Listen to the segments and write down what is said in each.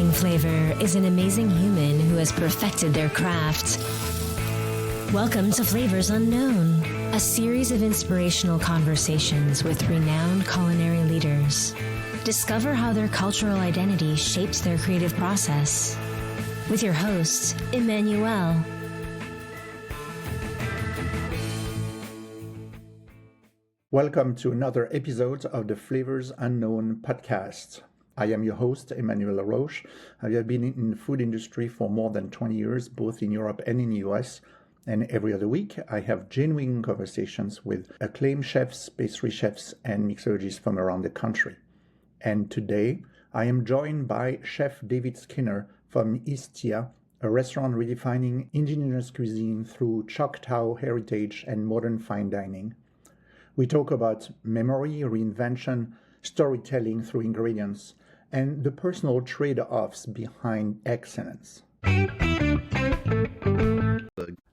redefining flavor is an amazing human who has perfected their craft. Welcome to Flavors Unknown, a series of inspirational conversations with renowned culinary leaders. Discover how their cultural identity shapes their creative process. With your host, Emmanuel. Welcome to another episode of the Flavors Unknown podcast. I am your host, Emmanuel Laroche. I have been in the food industry for more than 20 years, both in Europe and in the US. And every other week, I have genuine conversations with acclaimed chefs, pastry chefs, and mixologists from around the country. And today, I am joined by Chef David Skinner from Ishtia, a restaurant redefining Indigenous cuisine through Choctaw heritage and modern fine dining. We talk about memory, reinvention, storytelling through ingredients, and the personal trade-offs behind excellence.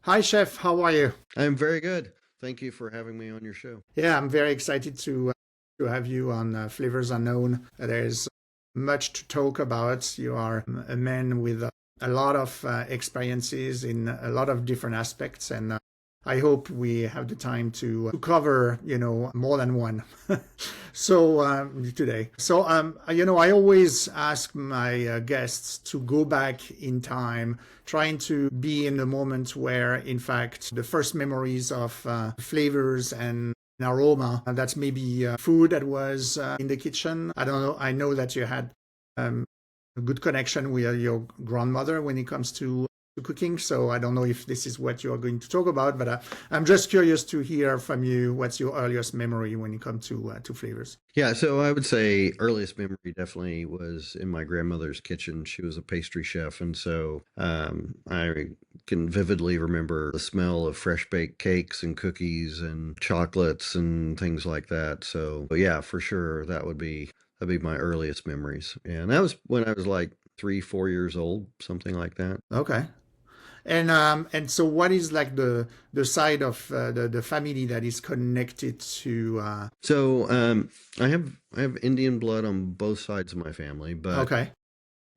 Hi, Chef. How are you? I'm very good. Thank you for having me on your show. Yeah, I'm very excited to have you on Flavors Unknown. There's much to talk about. You are a man with a lot of experiences in a lot of different aspects, and I hope we have the time to cover, more than one. Today. I always ask my guests to go back in time, trying to be in the moment where, in fact, the first memories of flavors and aroma, that's maybe food that was in the kitchen. I don't know. I know that you had a good connection with your grandmother when it comes to cooking, so I don't know if this is what you're going to talk about, but I'm just curious to hear from you. What's your earliest memory when it comes to flavors? Yeah, so I would say earliest memory definitely was in my grandmother's kitchen. She was a pastry chef, and so I can vividly remember the smell of fresh baked cakes and cookies and chocolates and things like that. So yeah, for sure, that'd be my earliest memories, and that was when I was like 3-4 years old, something like that. Okay. And so what is like the side of the family that is connected to? I have Indian blood on both sides of my family, but okay,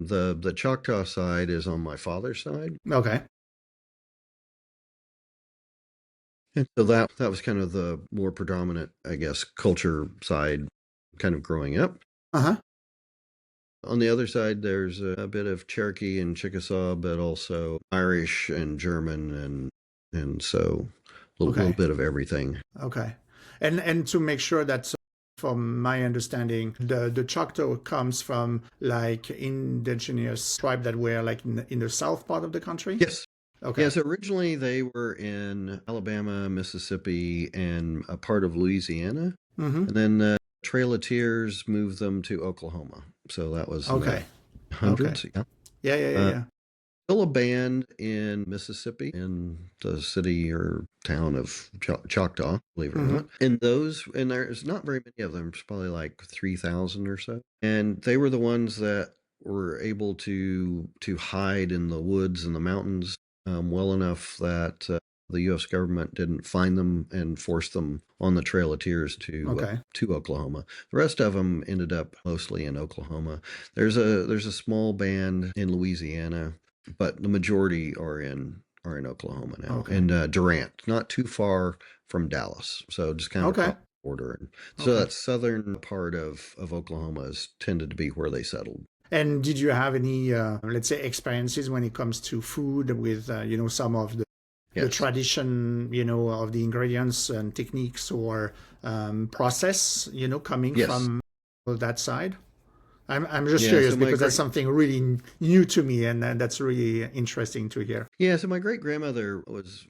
the Choctaw side is on my father's side. Okay. And so that was kind of the more predominant, I guess, culture side, kind of growing up. Uh-huh. On the other side, there's a bit of Cherokee and Chickasaw, but also Irish and German, and so a little bit of everything. Okay, and to make sure that, from my understanding, the Choctaw comes from like indigenous tribe that were like in the south part of the country. Yes. Okay. Yeah. So originally they were in Alabama, Mississippi, and a part of Louisiana, and then Trail of Tears moved them to Oklahoma. So that was hundreds. Okay. Yeah. Still a band in Mississippi, in the city or town of Choctaw, believe it or not. And there's not very many of them. It's probably like 3,000 or so. And they were the ones that were able to hide in the woods and the mountains well enough that the U.S. government didn't find them and force them on the Trail of Tears to Oklahoma. The rest of them ended up mostly in Oklahoma. There's a small band in Louisiana, but the majority are in Oklahoma now. Okay. And Durant, not too far from Dallas, so just kind of across the border. And so that southern part of Oklahoma has tended to be where they settled. And did you have any, let's say, experiences when it comes to food with, some of the tradition, of the ingredients and techniques or process, coming from that side? I'm just curious because that's something really new to me, and that's really interesting to hear. Yeah, so my great grandmother was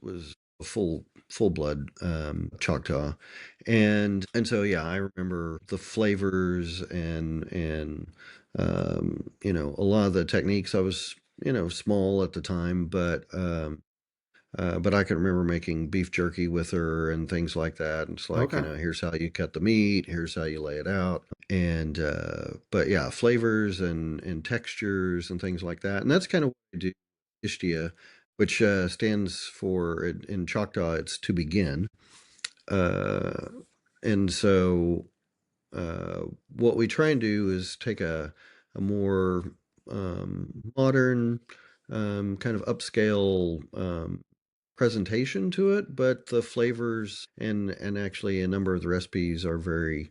a full blood Choctaw, and so I remember the flavors and a lot of the techniques. I was small at the time, but I can remember making beef jerky with her and things like that. And it's like, here's how you cut the meat, here's how you lay it out. And, but yeah, flavors and textures and things like that. And that's kind of what I do, Ishtia, which stands for, in Choctaw, it's to begin. And so what we try and do is take a more modern, kind of upscale presentation to it, but the flavors and actually a number of the recipes are very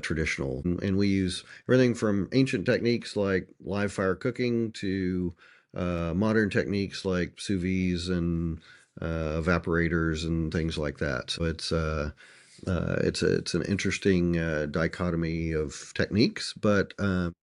traditional. And we use everything from ancient techniques like live fire cooking to modern techniques like sous vide and evaporators and things like that. So it's an interesting dichotomy of techniques, but the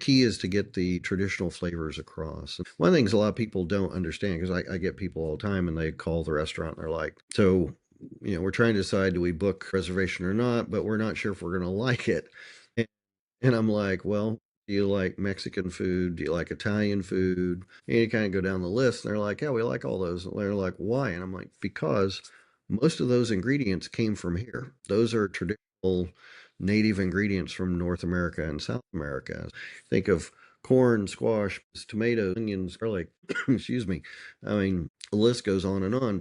key is to get the traditional flavors across. One of the things a lot of people don't understand, because I get people all the time and they call the restaurant and they're like, so, we're trying to decide, do we book reservation or not, but we're not sure if we're going to like it. And I'm like, well, do you like Mexican food? Do you like Italian food? And you kind of go down the list and they're like, yeah, we like all those. And they're like, why? And I'm like, because most of those ingredients came from here. Those are traditional native ingredients from North America and South America. Think of corn, squash, tomatoes, onions, garlic. Excuse me. I mean, the list goes on and on.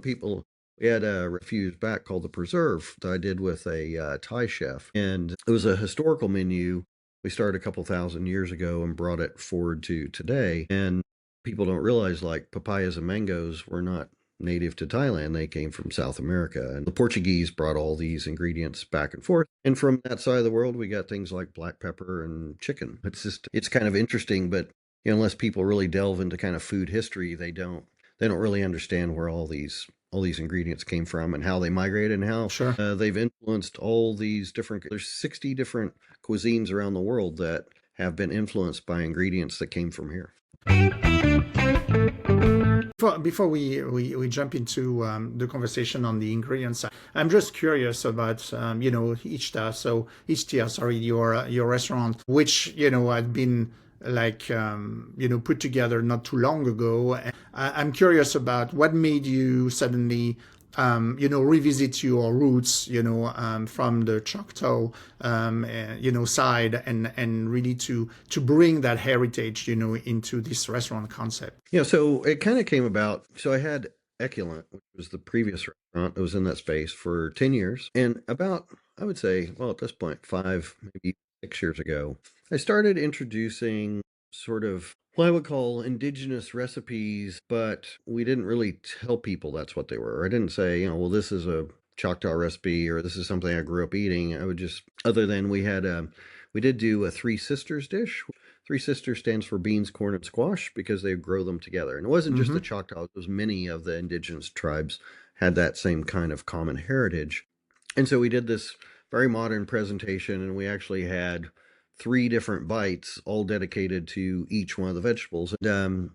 We had a refuse back called the Preserve that I did with a Thai chef, and it was a historical menu. We started a couple thousand years ago and brought it forward to today. And people don't realize, like, papayas and mangoes were not native to Thailand. They came from South America. And the Portuguese brought all these ingredients back and forth. And from that side of the world, we got things like black pepper and chicken. It's kind of interesting, but unless people really delve into kind of food history, they don't really understand where all these ingredients came from and how they migrated and how Sure. They've influenced all these different. There's 60 different cuisines around the world that have been influenced by ingredients that came from here. Before we jump into the conversation on the ingredients, I'm just curious about Ishtia. So Ishtia, sorry, your restaurant, which had been like put together not too long ago. I'm curious about what made you suddenly revisit your roots, from the Choctaw, side, and really to bring that heritage, into this restaurant concept. Yeah, so it kind of came about. So I had Eculent, which was the previous restaurant that was in that space for 10 years. And about, I would say, well, at this point, 5, maybe 6 years ago, I started introducing sort of what I would call indigenous recipes, but we didn't really tell people that's what they were. I didn't say, well, this is a Choctaw recipe or this is something I grew up eating. I would just, other than we did do a Three Sisters dish. Three Sisters stands for beans, corn, and squash because they grow them together. And it wasn't just the Choctaw, it was many of the indigenous tribes had that same kind of common heritage. And so we did this very modern presentation, and we actually had 3 different bites, all dedicated to each one of the vegetables. And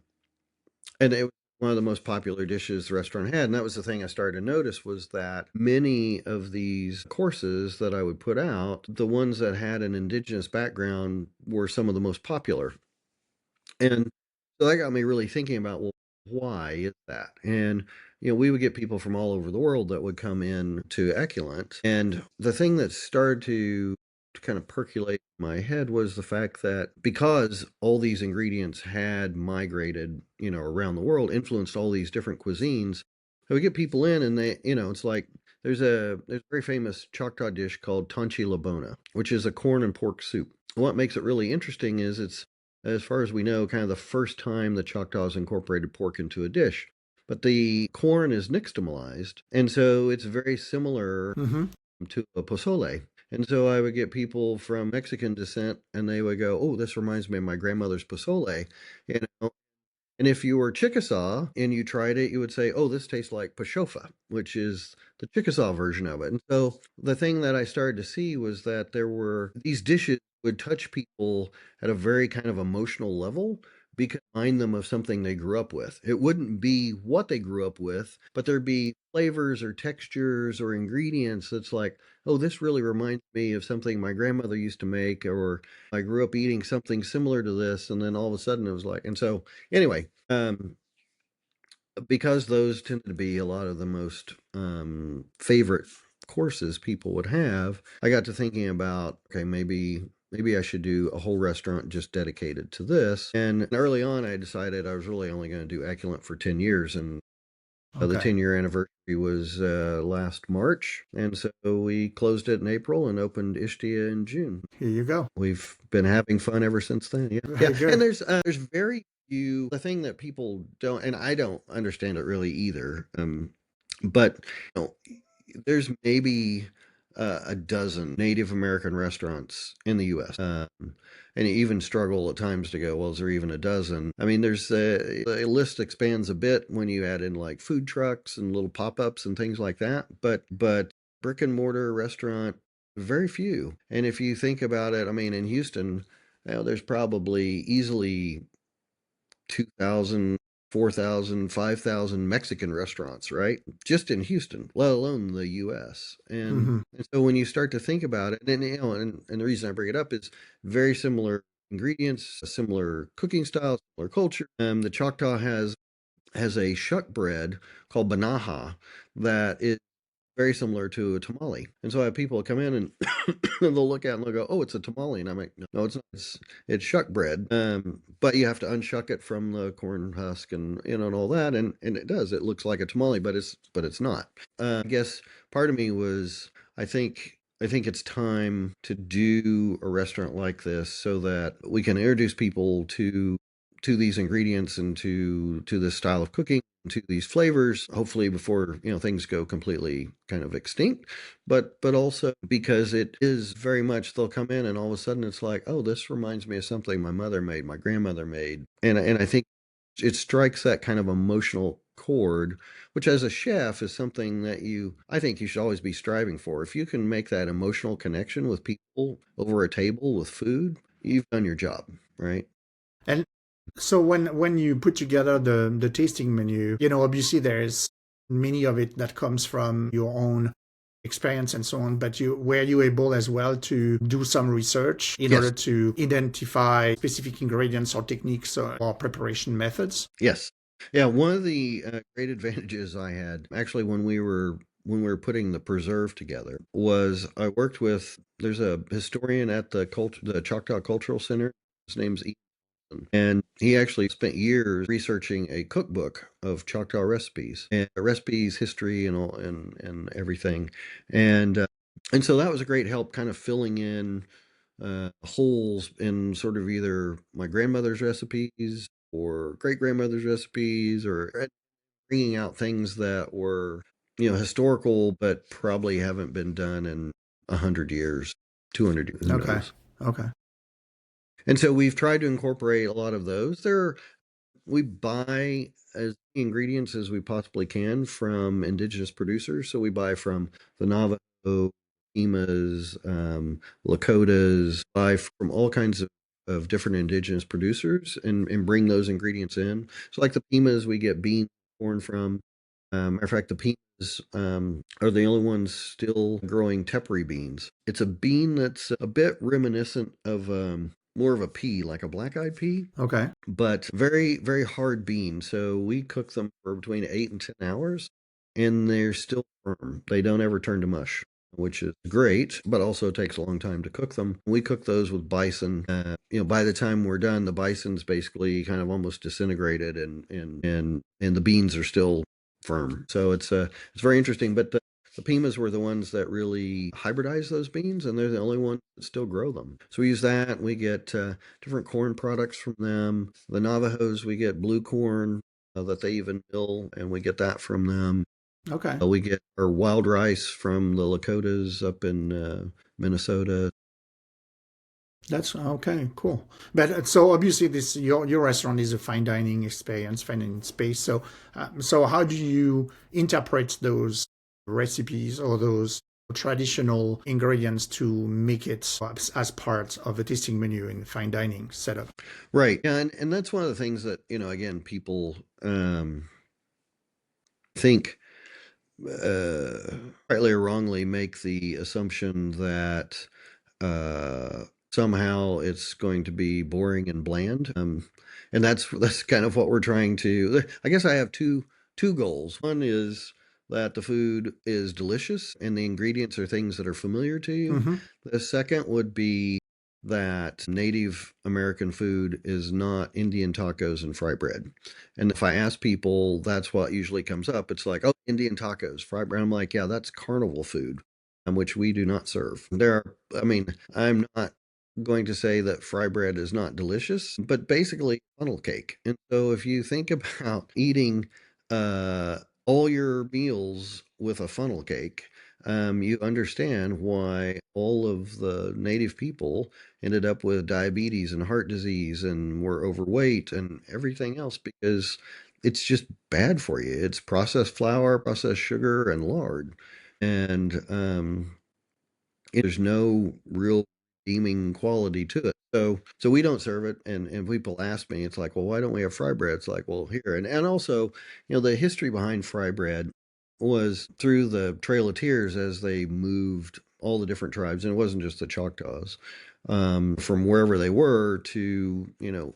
it was one of the most popular dishes the restaurant had. And that was the thing I started to notice, was that many of these courses that I would put out, the ones that had an indigenous background were some of the most popular. And so that got me really thinking about, well, why is that? And we would get people from all over the world that would come in to Eculent. And the thing that started to kind of percolate in my head was the fact that because all these ingredients had migrated, around the world, influenced all these different cuisines, I would get people in and they, it's like there's a very famous Choctaw dish called Tanchi Labona, which is a corn and pork soup. What makes it really interesting is it's, as far as we know, kind of the first time the Choctaws incorporated pork into a dish. But the corn is nixtamalized, and so it's very similar to a pozole. And so I would get people from Mexican descent, and they would go, "Oh, this reminds me of my grandmother's pozole." And if you were Chickasaw and you tried it, you would say, "Oh, this tastes like pashofa," which is the Chickasaw version of it. And so the thing that I started to see was that there were these dishes would touch people at a very kind of emotional level because remind them of something they grew up with. It wouldn't be what they grew up with, but there'd be flavors or textures or ingredients that's like, oh, this really reminds me of something my grandmother used to make, or I grew up eating something similar to this. And then all of a sudden it was like, and so anyway, because those tend to be a lot of the most favorite courses people would have, I got to thinking about, okay, maybe I should do a whole restaurant just dedicated to this. And early on, I decided I was really only going to do Eculent for 10 years. And The Okay. 10-year anniversary was last March, and so we closed it in April and opened Ishtia in June. Here you go. We've been having fun ever since then. Yeah, yeah. Very And good. there's very few. The thing that people don't, and I don't understand it really either. But you know, there's maybe a dozen Native American restaurants in the U.S. And you even struggle at times to go, well, is there even a dozen? I mean, there's the list expands a bit when you add in like food trucks and little pop-ups and things like that. But brick and mortar restaurant, very few. And if you think about it, I mean, in Houston, there's probably easily 2,000, 4,000, 5,000 Mexican restaurants, right? Just in Houston, let alone the US. Hmm. And so when you start to think about it, and the reason I bring it up is very similar ingredients, similar cooking styles, similar culture. The Choctaw has a shuck bread called banaha that is very similar to a tamale. And so I have people come in and they'll look at it and they'll go, "Oh, it's a tamale." And I'm like, "No, it's not. It's shuck bread. But you have to unshuck it from the corn husk and and all that. And it does. It looks like a tamale, but it's not. I guess part of me was I think it's time to do a restaurant like this so that we can introduce people to these ingredients and to this style of cooking, to these flavors, hopefully before things go completely kind of extinct, but also because it is very much they'll come in and all of a sudden it's like, oh, this reminds me of something my mother made, my grandmother made, and I think it strikes that kind of emotional chord, which as a chef is something that I think you should always be striving for. If you can make that emotional connection with people over a table with food, you've done your job, right? And so when you put together the tasting menu, obviously there's many of it that comes from your own experience and so on, but were you able as well to do some research in order Yes. to identify specific ingredients or techniques or preparation methods? Yes. Yeah, one of the great advantages I had actually when we were putting the preserve together was I worked with there's a historian at the Choctaw Cultural Center. His name's Ethan, and he actually spent years researching a cookbook of Choctaw recipes and recipes, history, and all and everything, and uh, and so that was a great help, kind of filling in holes in sort of either my grandmother's recipes or great grandmother's recipes or bringing out things that were historical but probably haven't been done in 100 years, 200 years, who Okay. knows. Okay. And so we've tried to incorporate a lot of those. We buy as many ingredients as we possibly can from indigenous producers. So we buy from the Navajo, Pimas, Lakotas, buy from all kinds of different indigenous producers and bring those ingredients in. So like the Pimas, we get beans, corn from. Matter of fact, the Pimas are the only ones still growing tepary beans. It's a bean that's a bit reminiscent of more of a pea, like a black-eyed pea, Okay. but very, very hard beans. So we cook them for between 8 and 10 hours, and they're still firm. They don't ever turn to mush, which is great, but also takes a long time to cook them. We cook those with bison. By the time we're done, the bison's basically kind of almost disintegrated, and the beans are still firm. So it's very interesting. But the Pimas were the ones that really hybridize those beans, and they're the only ones that still grow them. So we use that. We get different corn products from them. The Navajos, we get blue corn that they even mill, and we get that from them. Okay. We get our wild rice from the Lakotas up in Minnesota. That's okay, cool. But so obviously, this your restaurant is a fine dining experience, fine dining space. So how do you interpret those recipes or those traditional ingredients to make it as part of a tasting menu in fine dining setup? Right. Yeah, and that's one of the things that, again, people think uh, rightly or wrongly make the assumption that somehow it's going to be boring and bland. And that's kind of what we're trying to. I guess I have two goals. One is that the food is delicious and the ingredients are things that are familiar to you. Hmm. The second would be that Native American food is not Indian tacos and fry bread. And if I ask people, that's what usually comes up. It's like, oh, Indian tacos, fry bread. I'm like, yeah, that's carnival food, which we do not serve. I mean, I'm not going to say that fry bread is not delicious, but basically funnel cake. And so if you think about eating uh, all your meals with a funnel cake, you understand why all of the native people ended up with diabetes and heart disease and were overweight and everything else because it's just bad for you. It's processed flour, processed sugar, and lard. And there's no real redeeming quality to it. So we don't serve it. And people ask me, it's like, well, why don't we have fry bread? It's like, well, here. And also, the history behind fry bread was through the Trail of Tears as they moved all the different tribes, and it wasn't just the Choctaws, from wherever they were to,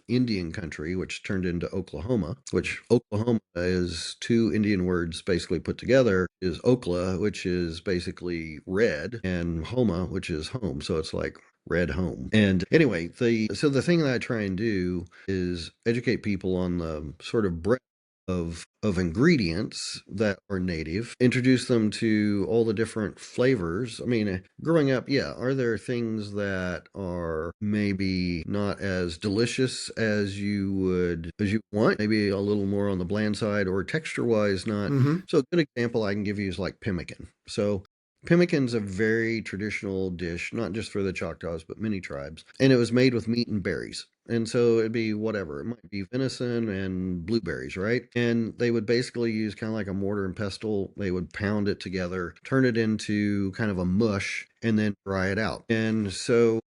Indian country, which turned into Oklahoma, which Oklahoma is two Indian words basically put together, is Okla, which is basically red, and Homa, which is home. So it's like red home. And anyway, the thing that I try and do is educate people on the sort of breadth of ingredients that are native, introduce them to all the different flavors. I mean, growing up, yeah, are there things that are maybe not as delicious as you want, maybe a little more on the bland side, or texture wise not. So a good example I can give you is like pemmican. So pemmican's a very traditional dish, not just for the Choctaws, but many tribes. And it was made with meat and berries. And so it'd be whatever. It might be venison and blueberries, right? And they would basically use kind of like a mortar and pestle. They would pound it together, turn it into kind of a mush, and then dry it out. And so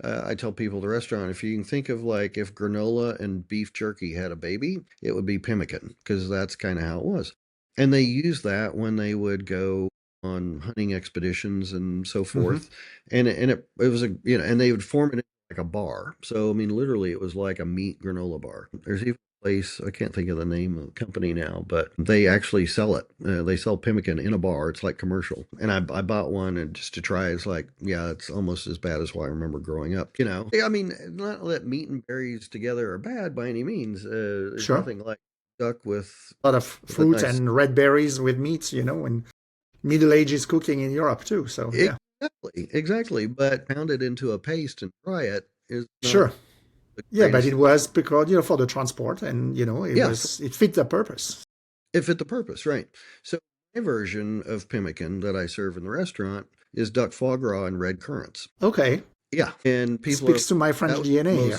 I tell people at the restaurant, if you can think of like if granola and beef jerky had a baby, it would be pemmican, because that's kind of how it was. And they used that when they would go on hunting expeditions and so forth. And it was and they would form it like a bar. So I mean, literally, it was like a meat granola bar. There's even a place, I can't think of the name of the company now, but they actually sell it. They sell pemmican in a bar. It's like commercial. And I bought one and just to try. It's like, yeah, it's almost as bad as what I remember growing up. I mean, not that meat and berries together are bad by any means. There's nothing like duck with a lot of fruit nice... and red berries with meats, and Middle Ages cooking in Europe too. So yeah, exactly. But pound it into a paste and fry it is not sure. the Yeah, but greatest. it was because for the transport, and it fit the purpose. It fit the purpose, right? So my version of pemmican that I serve in the restaurant is duck foie gras and red currants. Okay. Yeah, and people Speaks to my French DNA here.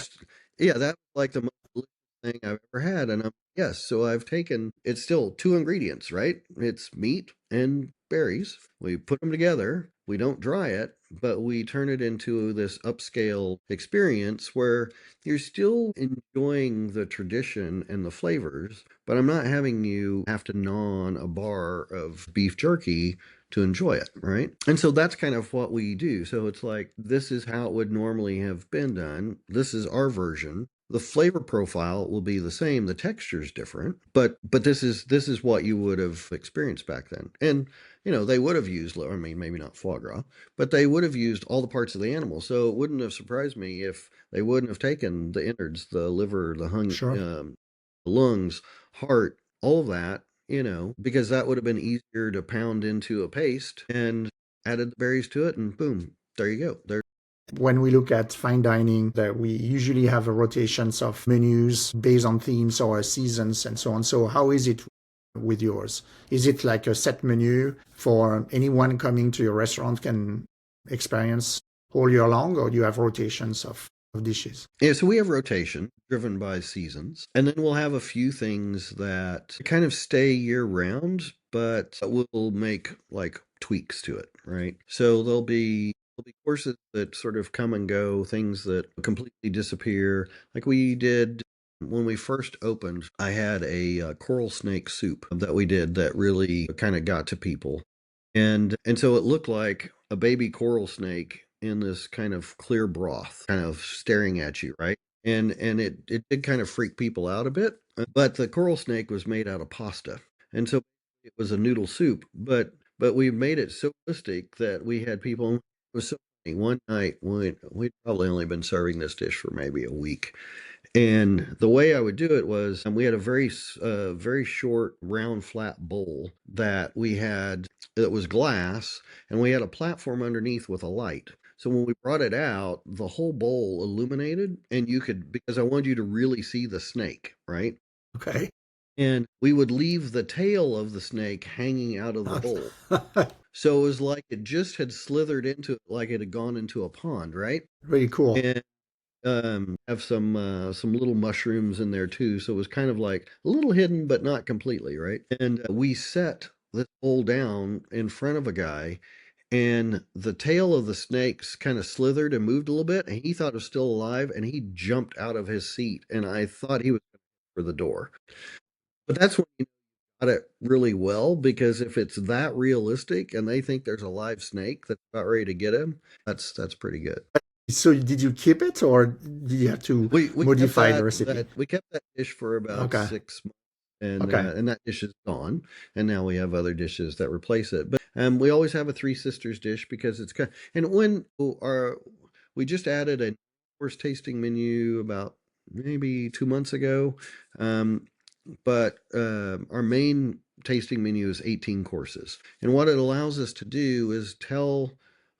Yeah, that's like the most delicious thing I've ever had. And yes, so I've taken, it's still two ingredients, right? It's meat and berries. We put them together. We don't dry it, but we turn it into this upscale experience where you're still enjoying the tradition and the flavors, but I'm not having you have to gnaw on a bar of beef jerky to enjoy it, right? And so that's kind of what we do. So it's like, this is how it would normally have been done. This is our version. The flavor profile will be the same. The texture is different, but this is what you would have experienced back then. And they would have used, I mean, maybe not foie gras, but they would have used all the parts of the animal. So it wouldn't have surprised me if they wouldn't have taken the innards, the liver, the lungs, heart, all of that, because that would have been easier to pound into a paste and added the berries to it, and boom, there you go. When we look at fine dining, that we usually have a rotations of menus based on themes or seasons and so on. So how is it with yours? Is it like a set menu for anyone coming to your restaurant can experience all year long, or do you have rotations of dishes? Yeah, so we have rotation driven by seasons, and then we'll have a few things that kind of stay year round, but we'll make like tweaks to it, right? So there'll be courses that sort of come and go, things that completely disappear. Like we did when we first opened, I had a coral snake soup that we did that really kind of got to people. And so it looked like a baby coral snake in this kind of clear broth, kind of staring at you, right? And it did kind of freak people out a bit. But the coral snake was made out of pasta. And so it was a noodle soup, but we made it so realistic that we had people, it was so One night, we'd probably only been serving this dish for maybe a week. And the way I would do it was we had a very short, round, flat bowl that we had that was glass, and we had a platform underneath with a light. So when we brought it out, the whole bowl illuminated, and you could, because I wanted you to really see the snake, right? Okay. And we would leave the tail of the snake hanging out of the bowl. So it was like it just had slithered into, like it had gone into a pond, right? Really cool. And have some little mushrooms in there too, so it was kind of like a little hidden but not completely, right? And we set this bowl down in front of a guy, and the tail of the snakes kind of slithered and moved a little bit, and he thought it was still alive, and he jumped out of his seat, and I thought he was for the door. But that's when you got it really well, because if it's that realistic and they think there's a live snake that's about ready to get him, that's pretty good. So did you keep it, or did you have to We modify the recipe? we kept that dish for about Okay. 6 months, Okay. and that dish is gone, and now we have other dishes that replace it. But we always have a Three Sisters dish because it's kind. And when our we just added a course tasting menu about maybe 2 months ago, but our main tasting menu is 18 courses, and what it allows us to do is tell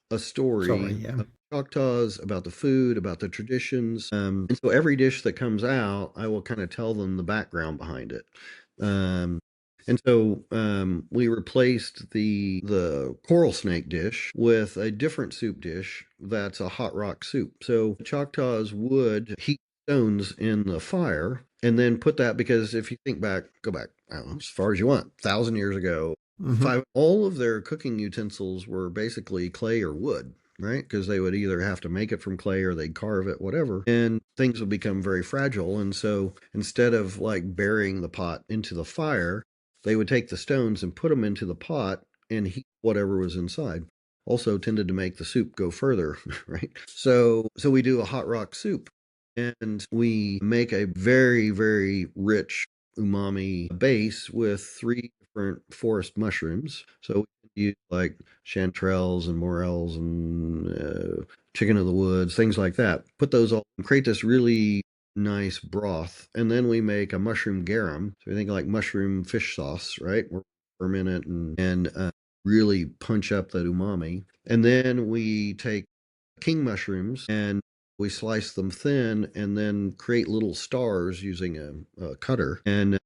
a Sorry, story yeah. of Choctaws, about the food, about the traditions. And so every dish that comes out, I will kind of tell them the background behind it. Um, and so we replaced the coral snake dish with a different soup dish that's a hot rock soup. So Choctaws would heat stones in the fire and then put that, because if you think back, go back, I don't know, as far as you want, 1,000 years ago, all of their cooking utensils were basically clay or wood, right? Because they would either have to make it from clay or they'd carve it, whatever, and things would become very fragile. And so instead of like burying the pot into the fire, they would take the stones and put them into the pot and heat whatever was inside. Also tended to make the soup go further, right? So we do a hot rock soup, and we make a very, very rich umami base with 3 different forest mushrooms. So we use like chanterelles and morels and chicken of the woods, things like that. Put those all and create this really nice broth, and then we make a mushroom garum. So we think like mushroom fish sauce, right? We're ferment it and really punch up that umami. And then we take king mushrooms and we slice them thin and then create little stars using a cutter and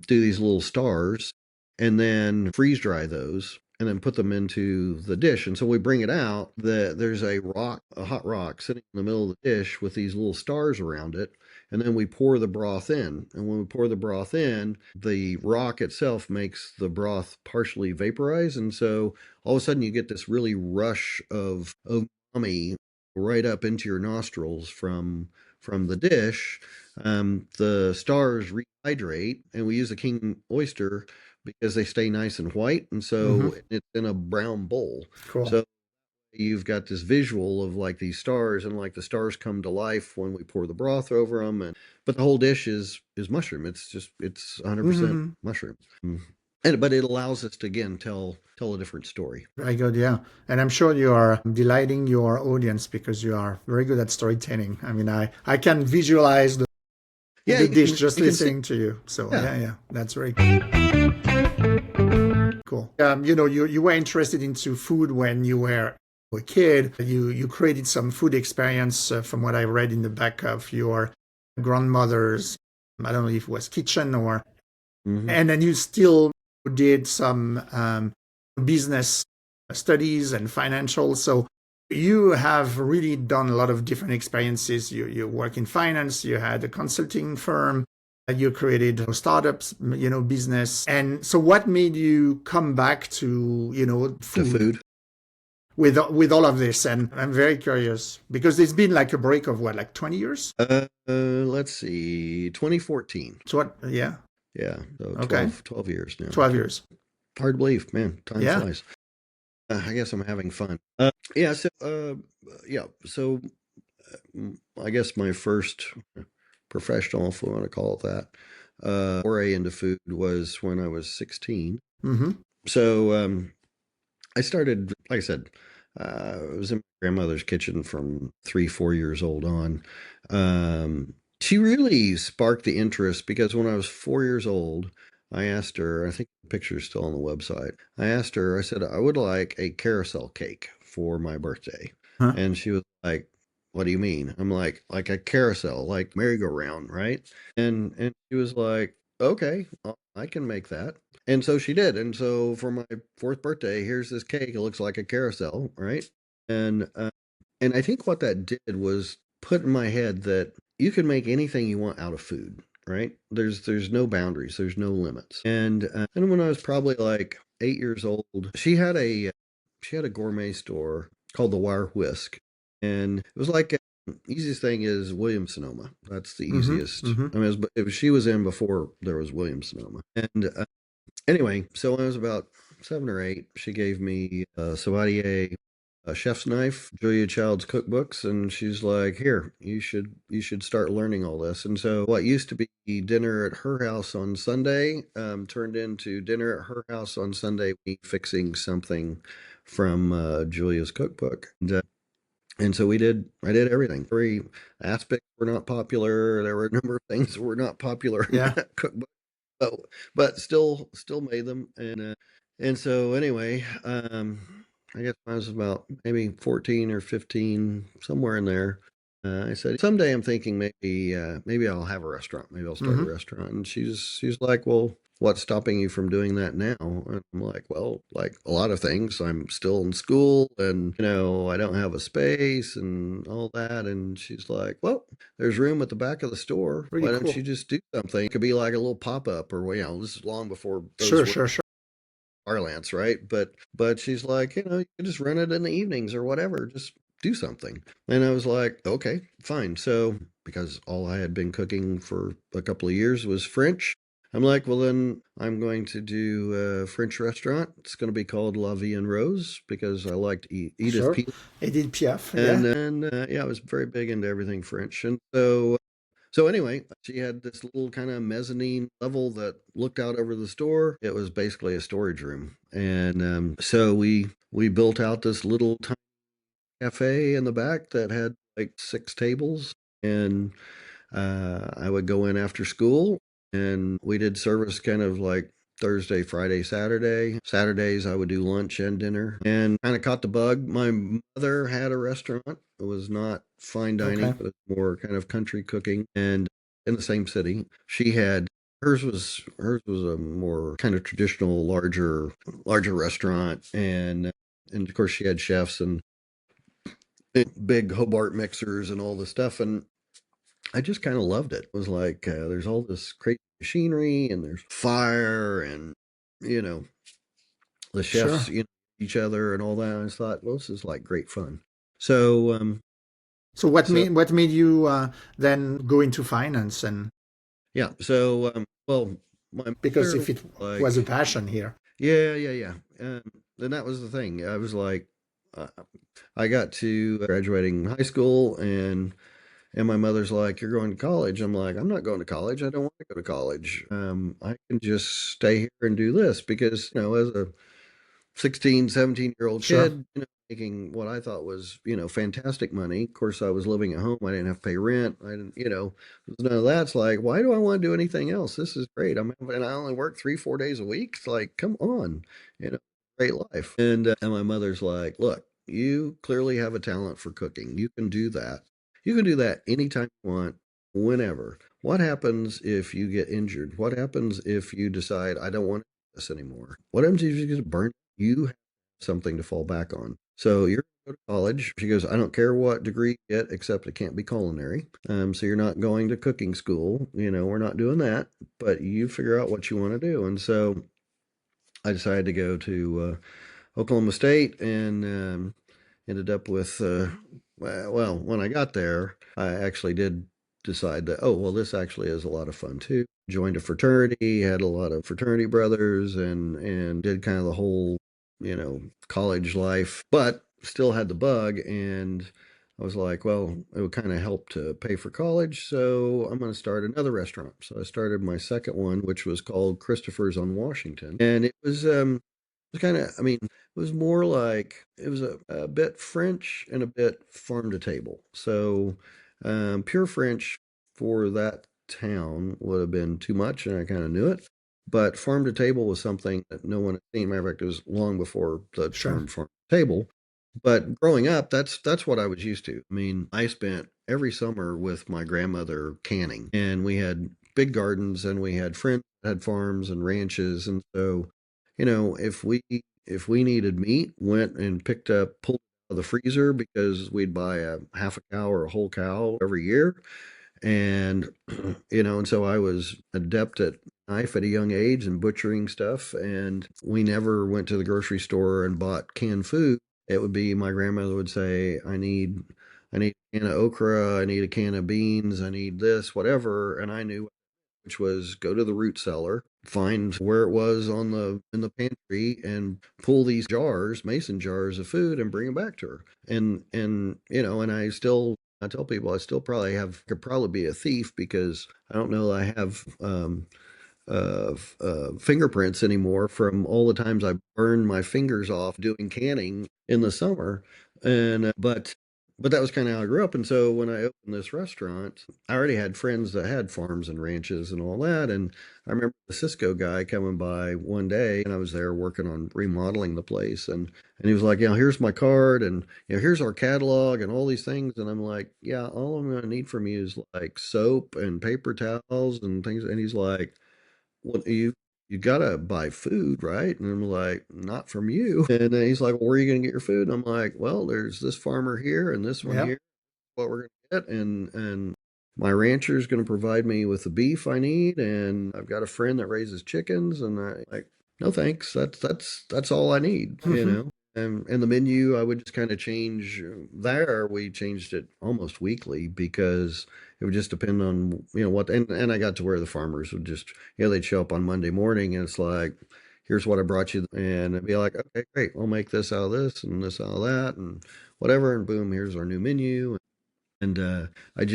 do these little stars and then freeze dry those and then put them into the dish. And so we bring it out, there's a hot rock sitting in the middle of the dish with these little stars around it. And then we pour the broth in. And when we pour the broth in, the rock itself makes the broth partially vaporize. And so all of a sudden you get this really rush of umami right up into your nostrils from the dish. The stars rehydrate, and we use a king oyster because they stay nice and white, and so it's in a brown bowl. Cool. So you've got this visual of like these stars, and like the stars come to life when we pour the broth over them, but the whole dish is mushroom. It's 100% mushroom. But it allows us to again tell a different story. Very good, yeah. And I'm sure you are delighting your audience because you are very good at storytelling. I mean, I can visualize the dish just listening to you. So yeah, that's very cool. You were interested into food when you were a kid. You created some food experience from what I read in the back of your grandmother's, I don't know if it was kitchen or, and then you still did some business studies and financial. So you have really done a lot of different experiences. You work in finance, you had a consulting firm, you created startups, business. And so what made you come back to, food? With all of this? And I'm very curious because there's been like a break of what, like 20 years? Let's see, 2014. So what, yeah. Yeah, so 12 years now. 12 years. Hard to believe, man. Time flies. I guess I'm having fun. So I guess my first professional, if we want to call it that, foray into food was when I was 16. So I started, like I said, I was in my grandmother's kitchen from 3, 4 years old on. She really sparked the interest because when I was 4 years old, I asked her, I think the picture's still on the website. I asked her, I said, I would like a carousel cake for my birthday. Huh? And she was like, what do you mean? I'm like a carousel, like merry-go-round, right? And she was like, okay, I can make that. And so she did. And so for my fourth birthday, here's this cake. It looks like a carousel, right? And and I think what that did was put in my head that you can make anything you want out of food, right? There's no boundaries, there's no limits. And when I was probably like 8 years old, she had a gourmet store called the Wire Whisk, and it was like easiest thing is Williams Sonoma. That's the Mm-hmm. easiest. Mm-hmm. I mean, she was in before there was Williams Sonoma, and anyway, so when I was about 7 or 8, she gave me a Sauvadier, a chef's knife, Julia Child's cookbooks, and she's like, "Here, you should start learning all this." And so, what used to be dinner at her house on Sunday turned into dinner at her house on Sunday, me fixing something from Julia's cookbook. And so we did. I did everything. Every aspects were not popular. There were a number of things that were not popular in Yeah. that cookbook, but still made them. And so anyway, I guess I was about maybe 14 or 15, somewhere in there. I said someday I'm thinking maybe I'll have a restaurant. Maybe I'll start a Mm-hmm. restaurant. And she's like, well, what's stopping you from doing that now? And I'm like, well, like a lot of things. I'm still in school, and I don't have a space and all that. And she's like, well, there's room at the back of the store. Really Why don't you cool. just do something? It could be like a little pop up, or this is long before those Sure, were sure, sure. parlance, right? But she's like, you can just run it in the evenings or whatever. Just do something. And I was like, okay, fine. So because all I had been cooking for a couple of years was French, I'm like, well, then I'm going to do a French restaurant. It's going to be called La Vie en Rose because I liked Edith Sure. Piaf. Edith Piaf. And Yeah. then, yeah, I was very big into everything French. And so anyway, she had this little kind of mezzanine level that looked out over the store. It was basically a storage room, and so we built out this little tiny cafe in the back that had like 6 tables, and I would go in after school, and we did service kind of like Thursday, Friday, Saturday. Saturdays, I would do lunch and dinner, and kind of caught the bug. My mother had a restaurant. It was not fine dining, Okay. but it was more kind of country cooking, and in the same city. She had hers was a more kind of traditional, larger restaurant, and of course she had chefs and big Hobart mixers and all the stuff, and I just kind of loved it. It was like there's all this crazy machinery and there's fire and you know the chefs Sure. each other and all that. I just thought, well, this is like great fun. So So what so made you then go into finance and yeah. So well, my because mother if it was a like passion here. yeah. And that was the thing. I was like, uh, I got to graduating high school and my mother's like, "You're going to college." I'm like, "I'm not going to college. I don't want to go to college. I can just stay here and do this because, as a 16, 17-year-old Sure. kid, making what I thought was, fantastic money. Of course, I was living at home. I didn't have to pay rent. I didn't, none of that's like, why do I want to do anything else? This is great. And I only work 3, 4 days a week. It's like, come on, great life. And my mother's like, look, you clearly have a talent for cooking. You can do that. You can do that anytime you want, whenever. What happens if you get injured? What happens if you decide I don't want to do this anymore? What happens if you get burned? You have something to fall back on. So you're going to go to college. She goes, I don't care what degree you get, except it can't be culinary. So you're not going to cooking school. We're not doing that. But you figure out what you want to do. And so I decided to go to Oklahoma State and ended up with, well, when I got there, I actually did decide that, oh, well, this actually is a lot of fun too. Joined a fraternity, had a lot of fraternity brothers, and did kind of the whole, college life, but still had the bug. And I was like, well, it would kind of help to pay for college. So I'm going to start another restaurant. So I started my second one, which was called Christopher's on Washington. And was kind of, I mean, it was more like it was a bit French and a bit farm to table. So pure French for that town would have been too much, and I kind of knew it. But farm to table was something that no one had seen. Matter of fact, it was long before the Sure. term farm to table. But growing up, that's what I was used to. I mean, I spent every summer with my grandmother canning, and we had big gardens, and we had friends that had farms and ranches, and so if we needed meat, went and pulled out of the freezer because we'd buy a half a cow or a whole cow every year, and and so I was adept at knife at a young age and butchering stuff, and we never went to the grocery store and bought canned food. It would be my grandmother would say, I need a can of okra, I need a can of beans, I need this, whatever, and I knew, which was go to the root cellar, find where it was on the in the pantry, and pull these jars, mason jars of food, and bring them back to her. And I tell people I still probably could probably be a thief because I don't know I have fingerprints anymore from all the times I burned my fingers off doing canning in the summer. And but that was kind of how I grew up. And so when I opened this restaurant, I already had friends that had farms and ranches and all that. And I remember the Cisco guy coming by one day, and I was there working on remodeling the place, and he was like, here's my card, and here's our catalog and all these things. And I'm like, yeah, all I'm going to need from you is like soap and paper towels and things. And he's like, well, you gotta buy food, right? And I'm like, not from you. And then he's like, well, where are you gonna get your food? And I'm like, well, there's this farmer here and this one Yeah. here. What we're gonna get, and my rancher is gonna provide me with the beef I need, and I've got a friend that raises chickens, and I like, no thanks. That's all I need. And the menu, I would just kind of change. There, we changed it almost weekly because it would just depend on what. And I got to where the farmers would just they'd show up on Monday morning, and it's like, here's what I brought you, and I'd be like, okay, great, we'll make this out of this and this out of that and whatever, and boom, here's our new menu. And I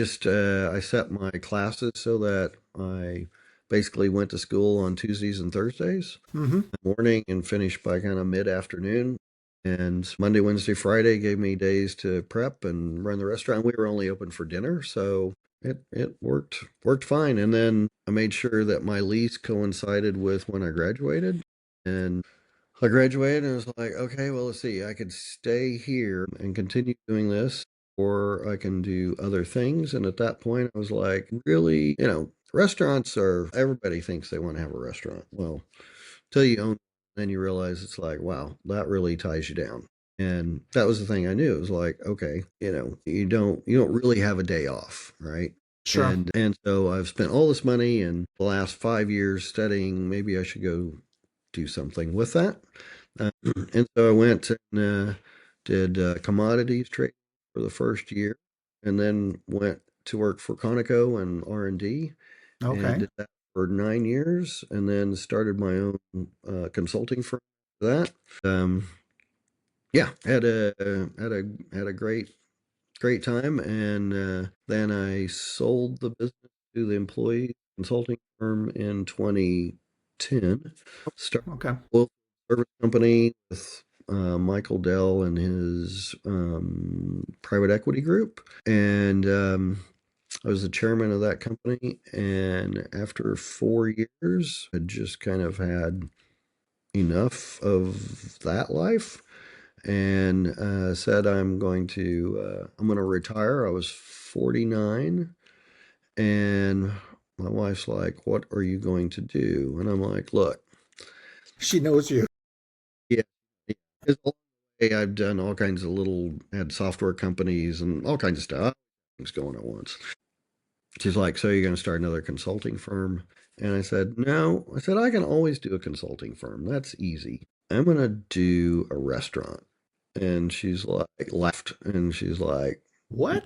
set my classes so that I basically went to school on Tuesdays and Thursdays Mm-hmm. morning and finished by kind of mid afternoon. And Monday, Wednesday, Friday gave me days to prep and run the restaurant. We were only open for dinner, so it worked fine. And then I made sure that my lease coincided with when I graduated. And I graduated and I was like, okay, well, let's see. I could stay here and continue doing this, or I can do other things. And at that point, I was like, really, restaurants everybody thinks they want to have a restaurant. Well, till you own, then you realize it's like, wow, that really ties you down. And that was the thing I knew. It was like, okay, you don't really have a day off, right? Sure. And so I've spent all this money in the last 5 years studying. Maybe I should go do something with that. And so I went and did commodities trade for the first year, and then went to work for Conoco and R&D, and Okay. did that for 9 years, and then started my own consulting firm for that. Um, yeah, had a great time, and then I sold the business to the employee consulting firm in 2010. Started Okay. a oil service company with Michael Dell and his private equity group, and I was the chairman of that company. And after 4 years, I just kind of had enough of that life, and said I'm going to retire. I was 49, and my wife's like, what are you going to do? And I'm like, look, She knows you. yeah, it's all the way I've done all kinds of had software companies and all kinds of stuff, things going at once. She's like, so you're going to start another consulting firm? And I said, no. I said, I can always do a consulting firm. That's easy. I'm going to do a restaurant. And she's like, laughed, and she's like, What?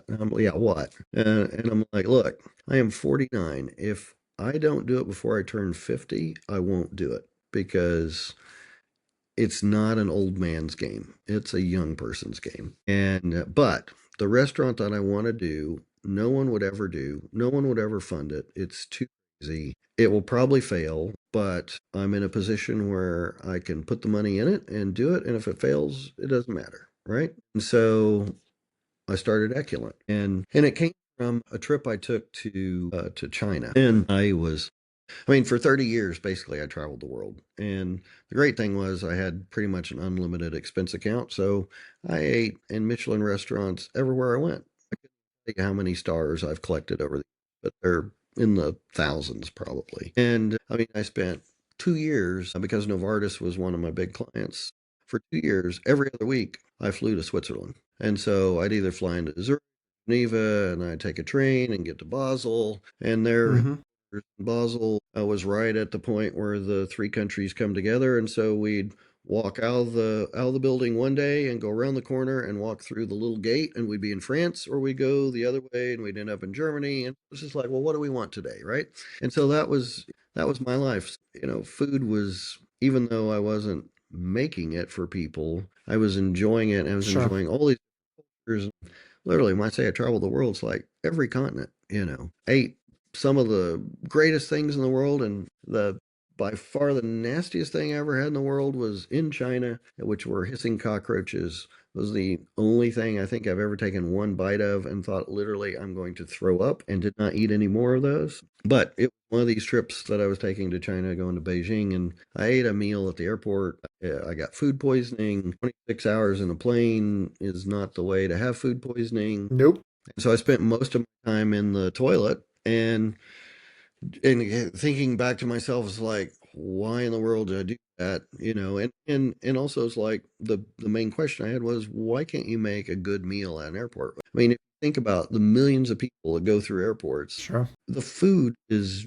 yeah, what? And I'm like, look, I am 49. If I don't do it before I turn 50, I won't do it because it's not an old man's game. It's a young person's game. But the restaurant that I want to do, no one would ever do. No one would ever fund it. It's too crazy. It will probably fail, but I'm in a position where I can put the money in it and do it. And if it fails, it doesn't matter. Right. And so I started Eculent, and it came from a trip I took to China. And I mean, for 30 years, basically, I traveled the world. And the great thing was I had pretty much an unlimited expense account. So I ate in Michelin restaurants everywhere I went. I couldn't tell you how many stars I've collected over the years, but they're in the thousands probably. And I mean, I spent 2 years because Novartis was one of my big clients. For 2 years, every other week, I flew to Switzerland. And so I'd either fly into Zurich, Geneva, and I'd take a train and get to Basel. And there Mm-hmm. Basel was right at the point where the three countries come together, and so we'd walk out of the building one day and go around the corner and walk through the little gate, and we'd be in France, or we'd go the other way and we'd end up in Germany. And it was just like, well, what do we want today, right? And so that was my life. Food was, even though I wasn't making it for people, I was enjoying it, and I was Sure. enjoying all these cultures. Literally, when I say I traveled the world, it's like every continent, ate some of the greatest things in the world, and the by far the nastiest thing I ever had in the world was in China, which were hissing cockroaches. It was the only thing I think I've ever taken one bite of and thought literally I'm going to throw up, and did not eat any more of those. But it was one of these trips that I was taking to China, going to Beijing, and I ate a meal at the airport. I got food poisoning. 26 hours in a plane is not the way to have food poisoning. Nope. So I spent most of my time in the toilet, and thinking back to myself is like, why in the world did I do that? And also it's like the main question I had was, why can't you make a good meal at an airport? I mean, if you think about the millions of people that go through airports, Sure. the food is,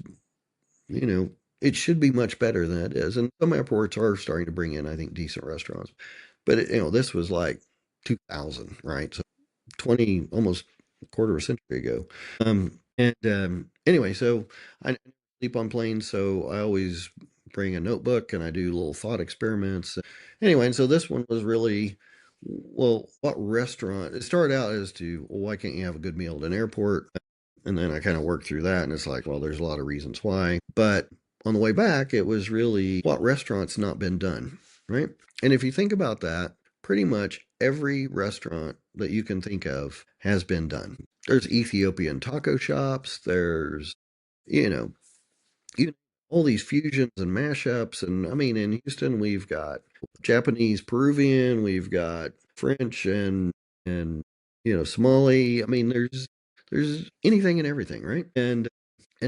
you know, it should be much better than it is. And some airports are starting to bring in, I think, decent restaurants. But this was like 2000, right? So 20, almost a quarter of a century ago. And anyway, so I sleep on planes, so I always bring a notebook and I do little thought experiments. Anyway, and so this one was really, well, what restaurant? It started out as to, well, why can't you have a good meal at an airport? And then I kind of worked through that, and it's like, well, there's a lot of reasons why. But on the way back, it was really, what restaurant's not been done, right? And if you think about that, pretty much every restaurant that you can think of has been done. There's Ethiopian taco shops. There's, you know, you all these fusions and mashups. And I mean, in Houston, we've got Japanese, Peruvian, we've got French and Somali. I mean, there's anything and everything, right? And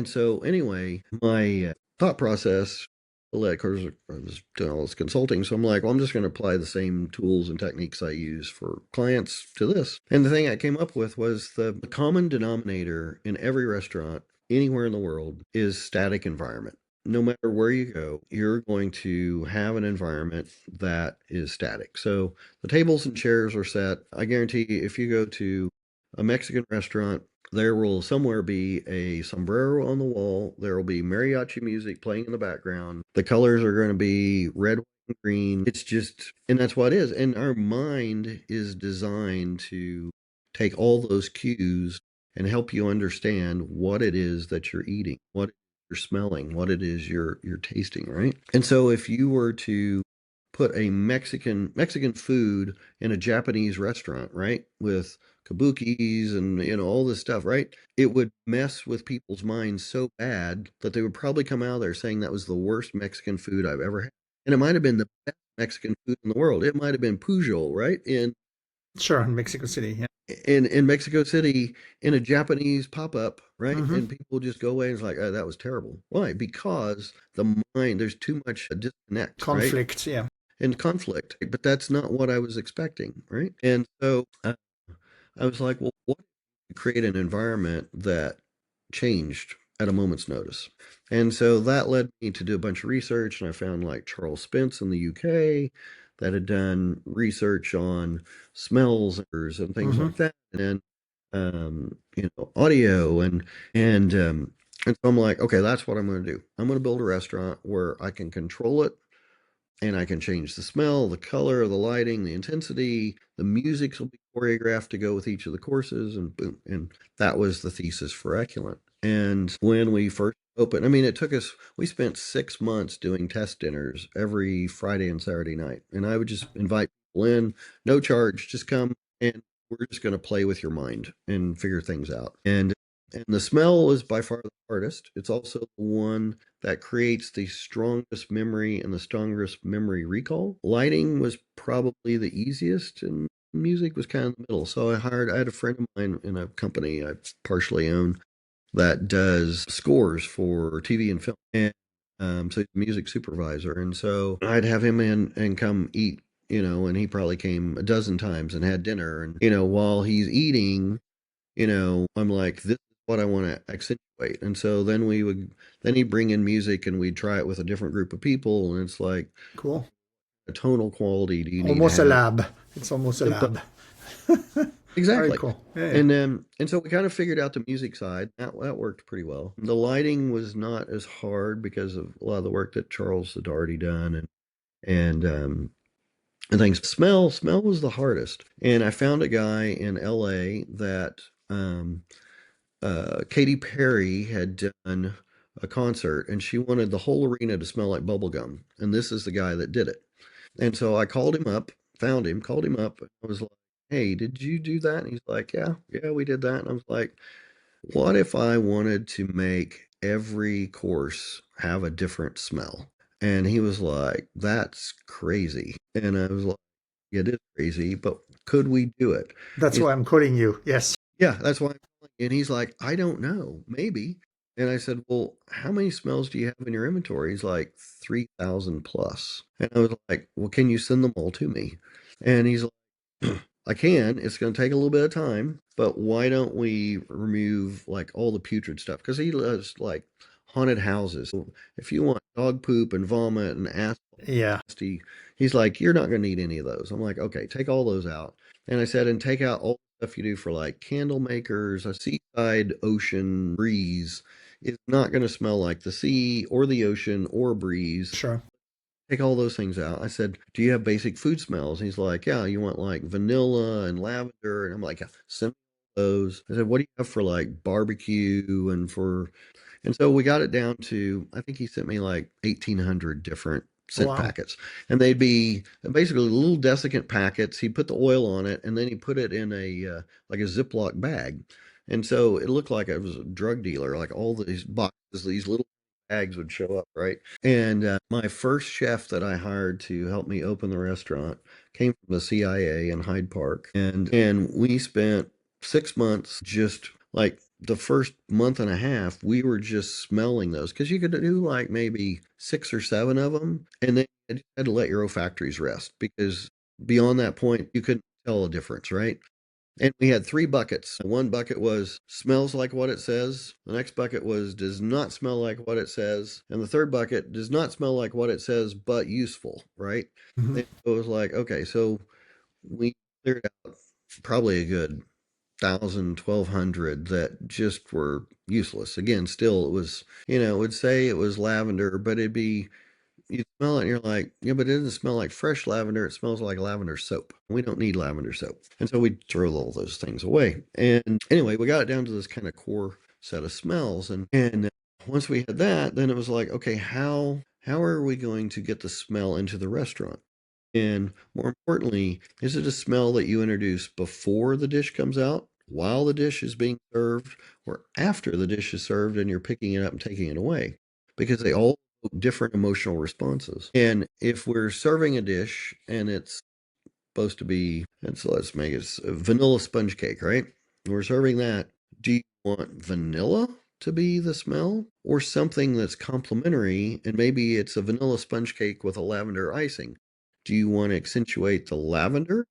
so anyway, my thought process, of course, I was doing all this consulting, so I'm like, well, I'm just going to apply the same tools and techniques I use for clients to this. And the thing I came up with was the common denominator in every restaurant anywhere in the world is static environment. No matter where you go, you're going to have an environment that is static. So the tables and chairs are set. I guarantee you, if you go to a Mexican restaurant, there will somewhere be a sombrero on the wall. There will be mariachi music playing in the background. The colors are going to be red, white, and green. It's just, and that's what it is. And our mind is designed to take all those cues and help you understand what it is that you're eating, what you're smelling, what it is you're tasting, right? And so if you were to put a Mexican food in a Japanese restaurant, right, with kabukis and all this stuff, right, it would mess with people's minds so bad that they would probably come out of there saying that was the worst Mexican food I've ever had. And it might have been the best Mexican food in the world. It might have been Pujol, right, Sure. In Mexico City. Yeah. in Mexico City, in a Japanese pop-up, right? Mm-hmm. And people just go away and it's like, oh, that was terrible. Why? Because the mind, there's too much disconnect, right? Conflict. Yeah. And conflict. But that's not what I was expecting, right? And so I was like, well, what if you create an environment that changed at a moment's notice? And so that led me to do a bunch of research, and I found like Charles Spence in the UK that had done research on smells and things Mm-hmm. like that, and audio and so I'm like, okay, that's what I'm going to do. I'm going to build a restaurant where I can control it, and I can change the smell, the color, the lighting, the intensity. The music will be choreographed to go with each of the courses, and boom. And that was the thesis for Eculent. And when we first open. I mean, we spent 6 months doing test dinners every Friday and Saturday night. And I would just invite people in, no charge, just come and we're just going to play with your mind and figure things out. And the smell is by far the hardest. It's also the one that creates the strongest memory and the strongest memory recall. Lighting was probably the easiest, and music was kind of in the middle. So I had a friend of mine in a company I partially own that does scores for TV and film. And so he's a music supervisor. And so I'd have him in and come eat, and he probably came a dozen times and had dinner. And, while he's eating, I'm like, this is what I want to accentuate. And so then he'd bring in music and we'd try it with a different group of people. And it's like, Cool. a tonal quality do you need to Almost a have? lab. It's almost a But lab. Very exactly. cool. Yeah. And so we kind of figured out the music side. That worked pretty well. The lighting was not as hard because of a lot of the work that Charles had already done, and things. Smell was the hardest. And I found a guy in LA that Katy Perry had done a concert, and she wanted the whole arena to smell like bubblegum. And this is the guy that did it. And so I called him up, found him, called him up. I was like, "Hey, did you do that?" And he's like, "Yeah, we did that." And I was like, "What if I wanted to make every course have a different smell?" And he was like, "That's crazy." And I was like, "It is crazy, but could we do it?" That's He's why I'm quoting you. Yes. Yeah, that's why. And he's like, "I don't know, maybe." And I said, "Well, how many smells do you have in your inventory?" He's like, 3,000 plus. And I was like, "Well, can you send them all to me?" And he's like, "I can. It's going to take a little bit of time, but why don't we remove like all the putrid stuff?" Because he loves like haunted houses. So if you want dog poop and vomit and Yeah. nasty, he's like, "You're not going to need any of those." I'm like, "Okay, take all those out." And I said, "And take out all the stuff you do for like candle makers, a seaside ocean breeze is not going to smell like the sea or the ocean or breeze. Sure. Take all those things out." I said, "Do you have basic food smells?" He's like, "Yeah, you want like vanilla and lavender." And I'm like, "Yeah, send me those." I said, "What do you have for like barbecue and so we got it down to, I think he sent me like 1,800 different scent Wow. packets. And they'd be basically little desiccant packets. He put the oil on it and then he put it in like a Ziploc bag. And so it looked like it was a drug dealer, like all these boxes, these little bags would show up, right? And my first chef that I hired to help me open the restaurant came from the CIA in Hyde Park. And we spent 6 months just like the first month and a half, we were just smelling those because you could do like maybe 6 or 7 of them, and then you had to let your olfactories rest because beyond that point, you couldn't tell a difference, right? And we had 3 buckets. One bucket was smells like what it says. The next bucket was does not smell like what it says. And the third bucket does not smell like what it says, but useful, right? Mhm. And it was like, okay, so we cleared out probably a good 1,200 that just were useless. Again, still it was, it would say it was lavender, but it'd be, you smell it and you're like, yeah, but it doesn't smell like fresh lavender. It smells like lavender soap. We don't need lavender soap. And so we throw all those things away. And anyway, we got it down to this kind of core set of smells. And once we had that, then it was like, okay, how are we going to get the smell into the restaurant? And more importantly, is it a smell that you introduce before the dish comes out, while the dish is being served, or after the dish is served and you're picking it up and taking it away? Because they all evoke different emotional responses. And if we're serving a dish and it's supposed to be, let's make it a vanilla sponge cake, right? We're serving that. Do you want vanilla to be the smell or something that's complementary? And maybe it's a vanilla sponge cake with a lavender icing. Do you want to accentuate the lavender,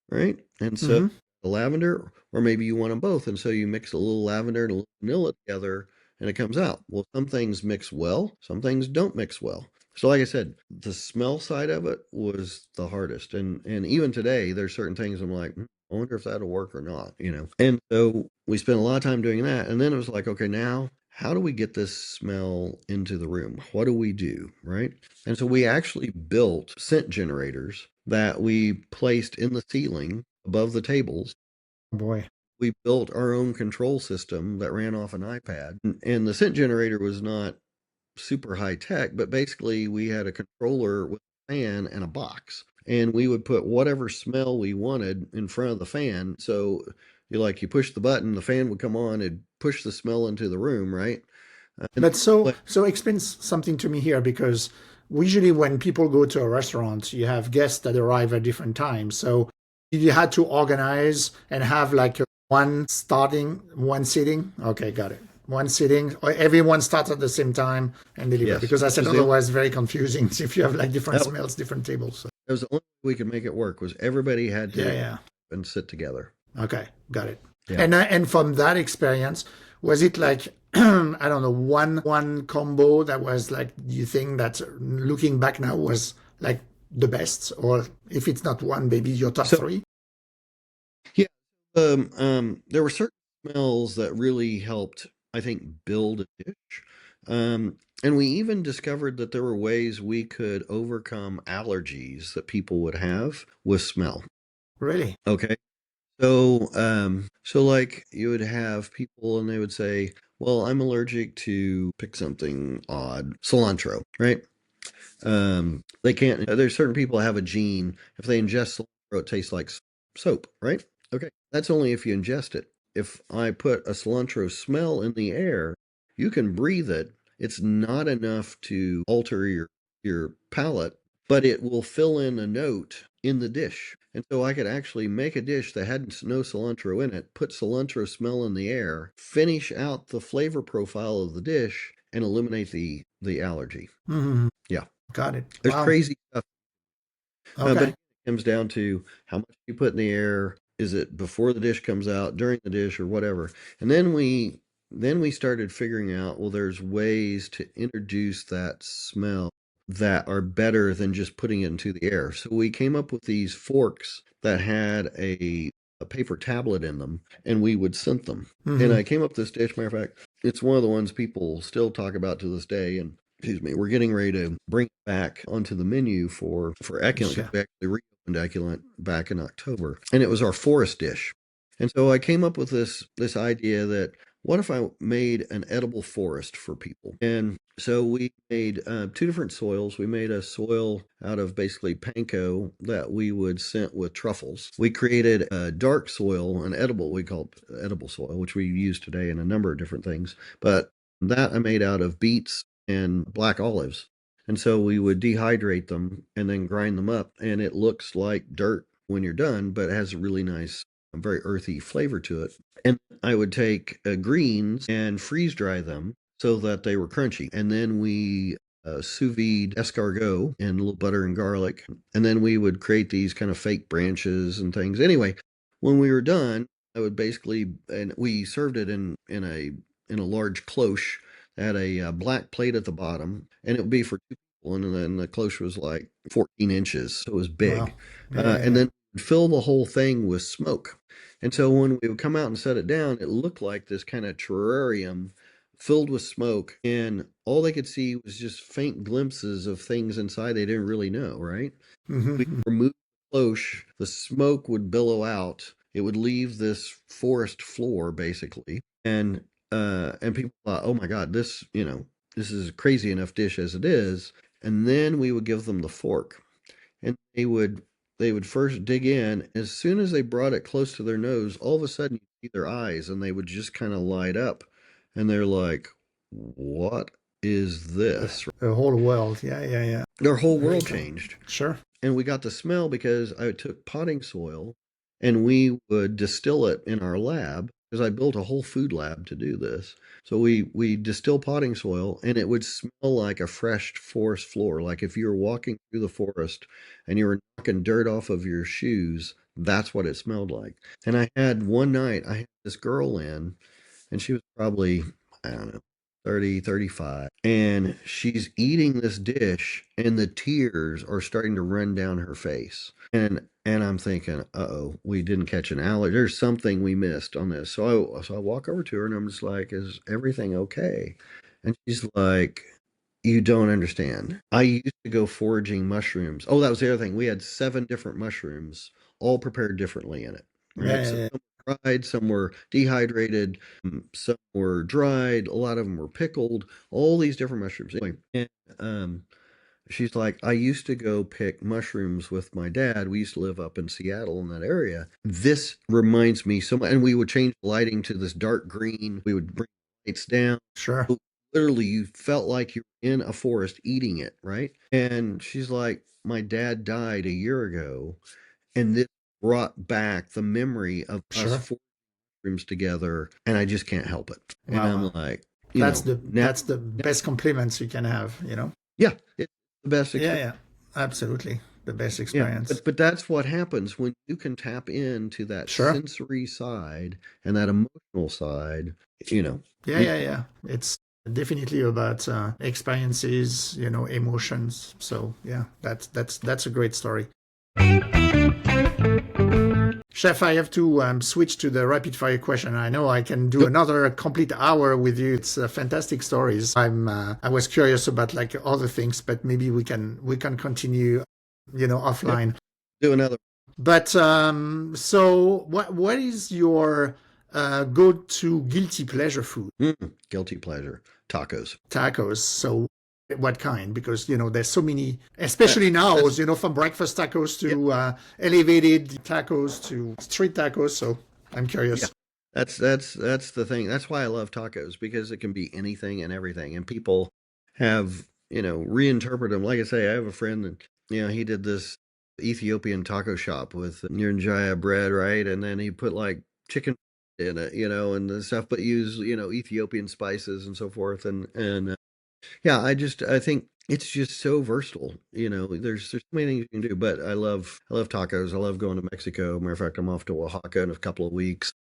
right? And so Hmm. the lavender, or maybe you want them both. And so you mix a little lavender and a little vanilla together and it comes out. Well, some things mix well, some things don't mix well. So like I said, the smell side of it was the hardest. And even today, there's certain things I'm like, I wonder if that'll work or not. And so we spent a lot of time doing that. And then it was like, okay, now how do we get this smell into the room? What do we do? Right. And so we actually built scent generators that we placed in the ceiling above the tables. Boy. we built our own control system that ran off an iPad. And the scent generator was not super high tech, but basically we had a controller with a fan and a box. And we would put whatever smell we wanted in front of the fan. So you push the button, the fan would come on, it'd push the smell into the room, right? And But so explain something to me here, because usually when people go to a restaurant, you have guests that arrive at different times. So you had to organize and have like one sitting. Okay, got it. One sitting, or everyone starts at the same time and deliver. yes, Because I said because otherwise very confusing if you have like different that smells, different tables. So, was the only way we could make it work was everybody had yeah, to yeah. and sit together. Okay, got it. Yeah. And from that experience, was it like I don't know, one combo that was like you think that looking back now was like the best, or if it's not one, maybe your top So three? yeah, there were certain smells that really helped, I think, build a dish. And we even discovered that there were ways we could overcome allergies that people would have with smell. Really? Okay. So like you would have people and they would say, well, I'm allergic to pick something odd, cilantro, right? They can't, there's certain people that have a gene. If they ingest cilantro, it tastes like soap, right? Okay. That's only if you ingest it. If I put a cilantro smell in the air, you can breathe it. It's not enough to alter your palate, but it will fill in a note in the dish. And so I could actually make a dish that had no cilantro in it, put cilantro smell in the air, finish out the flavor profile of the dish, and eliminate the allergy. Hmm. Yeah. Got it. There's Wow. crazy stuff. But Okay. again, it comes down to how much you put in the air. Is it before the dish comes out, during the dish, or whatever? And then we started figuring out, well, there's ways to introduce that smell that are better than just putting it into the air. So we came up with these forks that had a paper tablet in them, and we would scent them. And Hmm. I came up with this dish. Matter of fact, it's one of the ones people still talk about to this day. And excuse me, we're getting ready to bring it back onto the menu for Eculent, because Sure. we actually reopened Eculent back in October, and it was our forest dish. And so I came up with this idea that what if I made an edible forest for people? And so we made two different soils. We made a soil out of basically panko that we would scent with truffles. We created a dark soil, an edible, we call it edible soil, which we use today in a number of different things. But that I made out of beets and black olives. And so we would dehydrate them and then grind them up. And it looks like dirt when you're done, but it has a really nice, very earthy flavor to it. And I would take greens and freeze dry them so that they were crunchy. And then we sous vide escargot and a little butter and garlic. And then we would create these kind of fake branches and things. Anyway, when we were done, I would basically, and we served it in a large cloche that had a black plate at the bottom, and it would be for two people. And then the cloche was like 14 inches, so it was big. Wow. Yeah, yeah, And yeah. then fill the whole thing with smoke. And so when we would come out and set it down, it looked like this kind of terrarium filled with smoke, and all they could see was just faint glimpses of things inside they didn't really know, right? We Hmm. removed the cloche, the smoke would billow out. It would leave this forest floor basically, and people thought, oh my God, this is a crazy enough dish as it is. And then we would give them the fork, and they would first dig in. As soon as they brought it close to their nose, all of a sudden you see their eyes, and they would just kind of light up, and they're like, "What is this?" The whole world. Yeah, yeah, yeah. Their whole Very world cool. changed. Sure. And we got the smell because I took potting soil and we would distill it in our lab, because I built a whole food lab to do this. So we distill potting soil, and it would smell like a fresh forest floor. Like if you were walking through the forest and you were knocking dirt off of your shoes, that's what it smelled like. And I had this girl in, and she was probably, I don't know, 30, 35. And she's eating this dish, and the tears are starting to run down her face. And I'm thinking, uh-oh, we didn't catch an allergy. There's something we missed on this. So I walk over to her and I'm just like, is everything okay? And she's like, you don't understand. I used to go foraging mushrooms. Oh, that was the other thing. We had 7 different mushrooms, all prepared differently in it. Yeah, Right. yeah, So yeah. fried, some were dehydrated, some were dried, a lot of them were pickled, all these different mushrooms. Anyway, and she's like, I used to go pick mushrooms with my dad. We used to live up in Seattle in that area. This reminds me so much. And we would change the lighting to this dark green. We would bring the lights down. Sure. Literally, you felt like you were in a forest eating it, right? And she's like, my dad died a year ago. And this brought back the memory of us Sure. four rooms together. And I just can't help it. And Wow. I'm like, that's the best compliments you can have, Yeah, it's the best experience. Yeah, absolutely. The best experience. Yeah, but that's what happens when you can tap into that sensory side and that emotional side, Yeah. It's definitely about experiences, emotions. So yeah, that's a great story. Chef, I have to switch to the rapid fire question. I know I can do another complete hour with you. It's fantastic stories. I was curious about like other things, but maybe we can continue, offline. Do another. But so what is your go-to guilty pleasure food? Guilty pleasure. Tacos. So what kind? Because there's so many, especially now, from breakfast tacos to elevated tacos to street tacos. So I'm curious. Yeah. That's the thing. That's why I love tacos, because it can be anything and everything, and people have reinterpret them. Like I say, I have a friend that he did this Ethiopian taco shop with Nirnjaya bread, right, and then he put like chicken in it, and the stuff, but use Ethiopian spices and so forth, and yeah, I think it's just so versatile. There's so many things you can do, but I love tacos. I love going to Mexico. Matter of fact, I'm off to Oaxaca in a couple of weeks.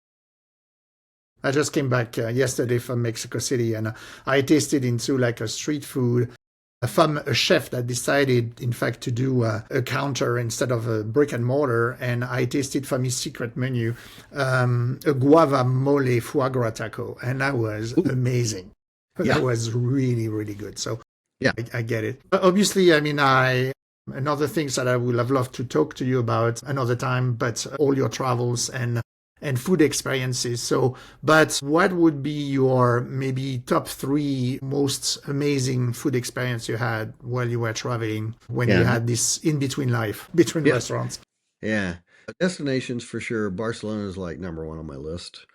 I just came back yesterday from Mexico City, and I tasted into like a street food from a chef that decided, in fact, to do a counter instead of a brick and mortar. And I tasted from his secret menu a guava mole foie gras taco, and that was amazing. That was really, really good. So yeah, I get it. Obviously, I mean, another things that I would have loved to talk to you about another time, but all your travels and food experiences. So, but what would be your maybe top 3 most amazing food experience you had while you were traveling, when you had this in-between life, between restaurants? Yeah. Destinations for sure. Barcelona is like number 1 on my list.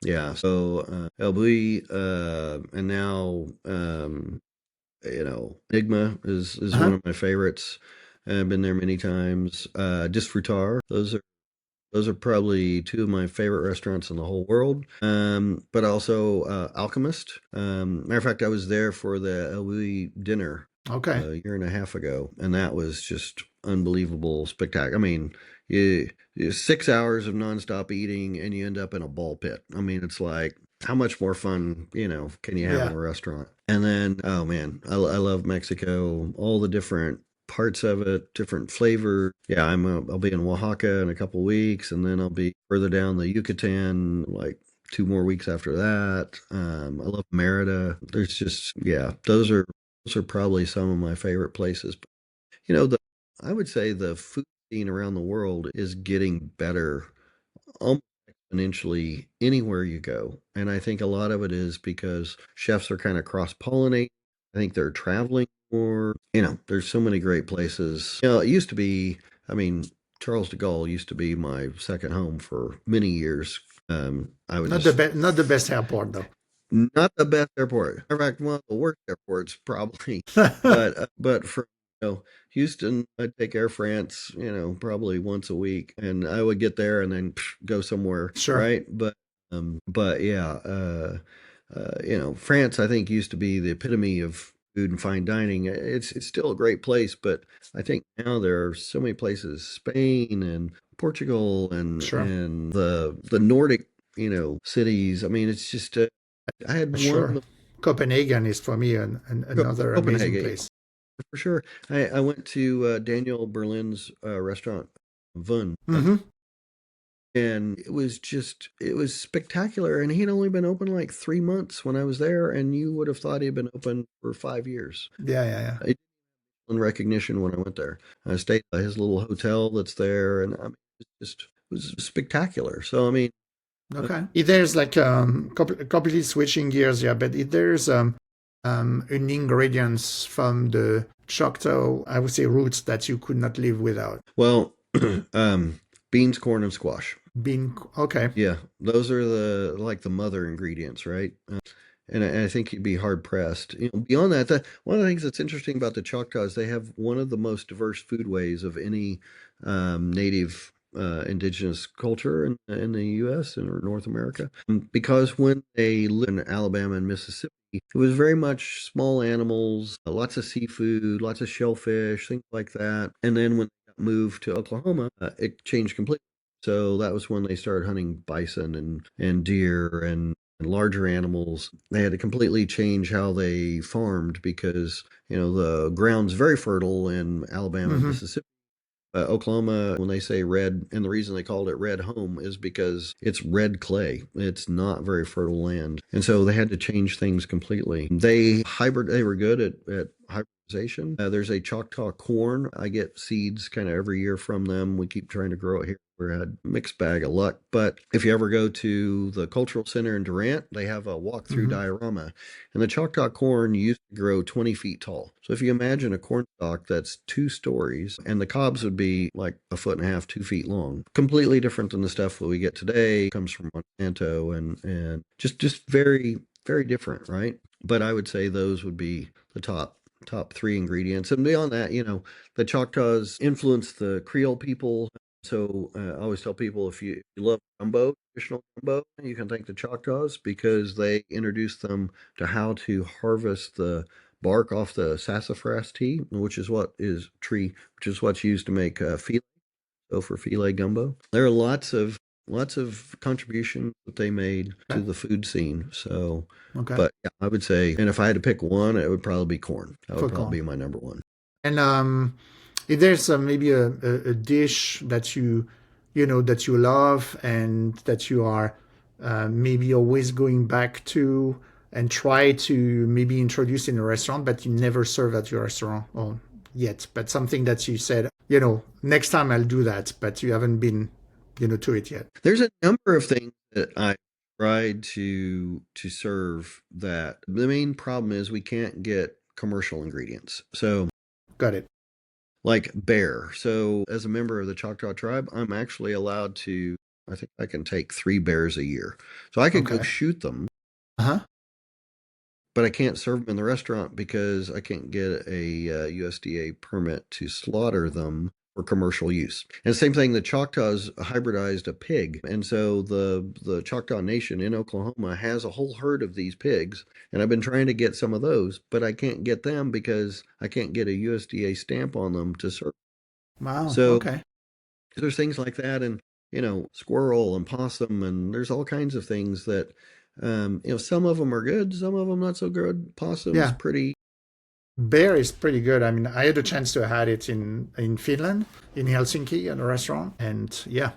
Yeah, so El Bulli, and now Enigma is one of my favorites. I've been there many times. Disfrutar, those are probably 2 of my favorite restaurants in the whole world. But also Alchemist. Matter of fact, I was there for the El Bulli dinner a year and a half ago, and that was just unbelievable spectacular. I mean, 6 hours of nonstop eating, and you end up in a ball pit. I mean, it's like, how much more fun, can you have in a restaurant? And then, oh man, I love Mexico, all the different parts of it, different flavor. Yeah, I'll be in Oaxaca in a couple of weeks, and then I'll be further down the Yucatan, like 2 more weeks after that. I love Merida. There's just, those are probably some of my favorite places. But, I would say the food scene around the world is getting better almost exponentially anywhere you go. And I think a lot of it is because chefs are kind of cross-pollinating. I think they're traveling more. There's so many great places. It used to be, I mean, Charles de Gaulle used to be my second home for many years. I would not the best airport though. Not the best airport. In fact, one of the worst airports probably. but for Houston, I'd take Air France, probably once a week, and I would get there and then go somewhere, right? But yeah, France, I think, used to be the epitome of food and fine dining. It's still a great place, but I think now there are so many places, Spain and Portugal and the Nordic, cities. I mean, it's just I had one. Copenhagen is for me another amazing place. For sure. I went to Daniel Berlin's restaurant, Vun. And it was spectacular. And he'd only been open like 3 months when I was there, and you would have thought he'd been open for 5 years. Yeah. I didn't recognition when I went there. I stayed at his little hotel that's there, and I mean, it was spectacular. So I mean, Okay. If there's like completely switching gears here, but if there's an ingredients from the Choctaw, I would say roots that you could not live without. well, beans, corn, and squash. Bean, okay. Yeah, those are the like the mother ingredients, right? And I think you'd be hard pressed. Beyond that, one of the things that's interesting about the Choctaws, they have one of the most diverse foodways of any native indigenous culture in the U.S. and or North America. Because when they lived in Alabama and Mississippi, it was very much small animals, lots of seafood, lots of shellfish, things like that. And then when they got moved to Oklahoma, it changed completely. So that was when they started hunting bison and deer and larger animals. They had to completely change how they farmed because, the ground's very fertile in Alabama and Mississippi. Oklahoma, when they say red, and the reason they called it red home is because it's red clay. It's not very fertile land. And so they had to change things completely. They were good at hybridization. There's a Choctaw corn. I get seeds kind of every year from them. We keep trying to grow it here. We had a mixed bag of luck. But if you ever go to the Cultural Center in Durant, they have a walk-through diorama. And the Choctaw corn used to grow 20 feet tall. So if you imagine a corn stalk that's 2 stories, and the cobs would be like 1.5 feet, 2 feet long, completely different than the stuff that we get today. It comes from Monsanto and just very, very different, right? But I would say those would be the top 3 ingredients. And beyond that, the Choctaws influenced the Creole people. So I always tell people if you love gumbo, traditional gumbo, you can thank the Choctaws because they introduced them to how to harvest the bark off the sassafras tea, which is what's used to make filet. So for filet gumbo, there are lots of contributions that they made to the food scene. So, but yeah, I would say, and if I had to pick one, it would probably be corn. That would probably be my number one. And if there's maybe a dish that that you love and that you are maybe always going back to and try to maybe introduce in a restaurant, but you never serve at your restaurant or yet, but something that you said, next time I'll do that, but you haven't been, to it yet. There's a number of things that I tried to serve that the main problem is we can't get commercial ingredients. So got it. Like bear. So as a member of the Choctaw tribe, I'm actually allowed to, I think I can take 3 bears a year. So I could go shoot them. But I can't serve them in the restaurant because I can't get a USDA permit to slaughter them for commercial use. And same thing, the Choctaws hybridized a pig. And so the Choctaw Nation in Oklahoma has a whole herd of these pigs. And I've been trying to get some of those, but I can't get them because I can't get a USDA stamp on them to serve. Wow. So okay. There's things like that, and squirrel and possum, and there's all kinds of things that some of them are good, some of them not so good. Possum's pretty. Bear is pretty good. I mean, I had a chance to have it in Finland, in Helsinki, at a restaurant, and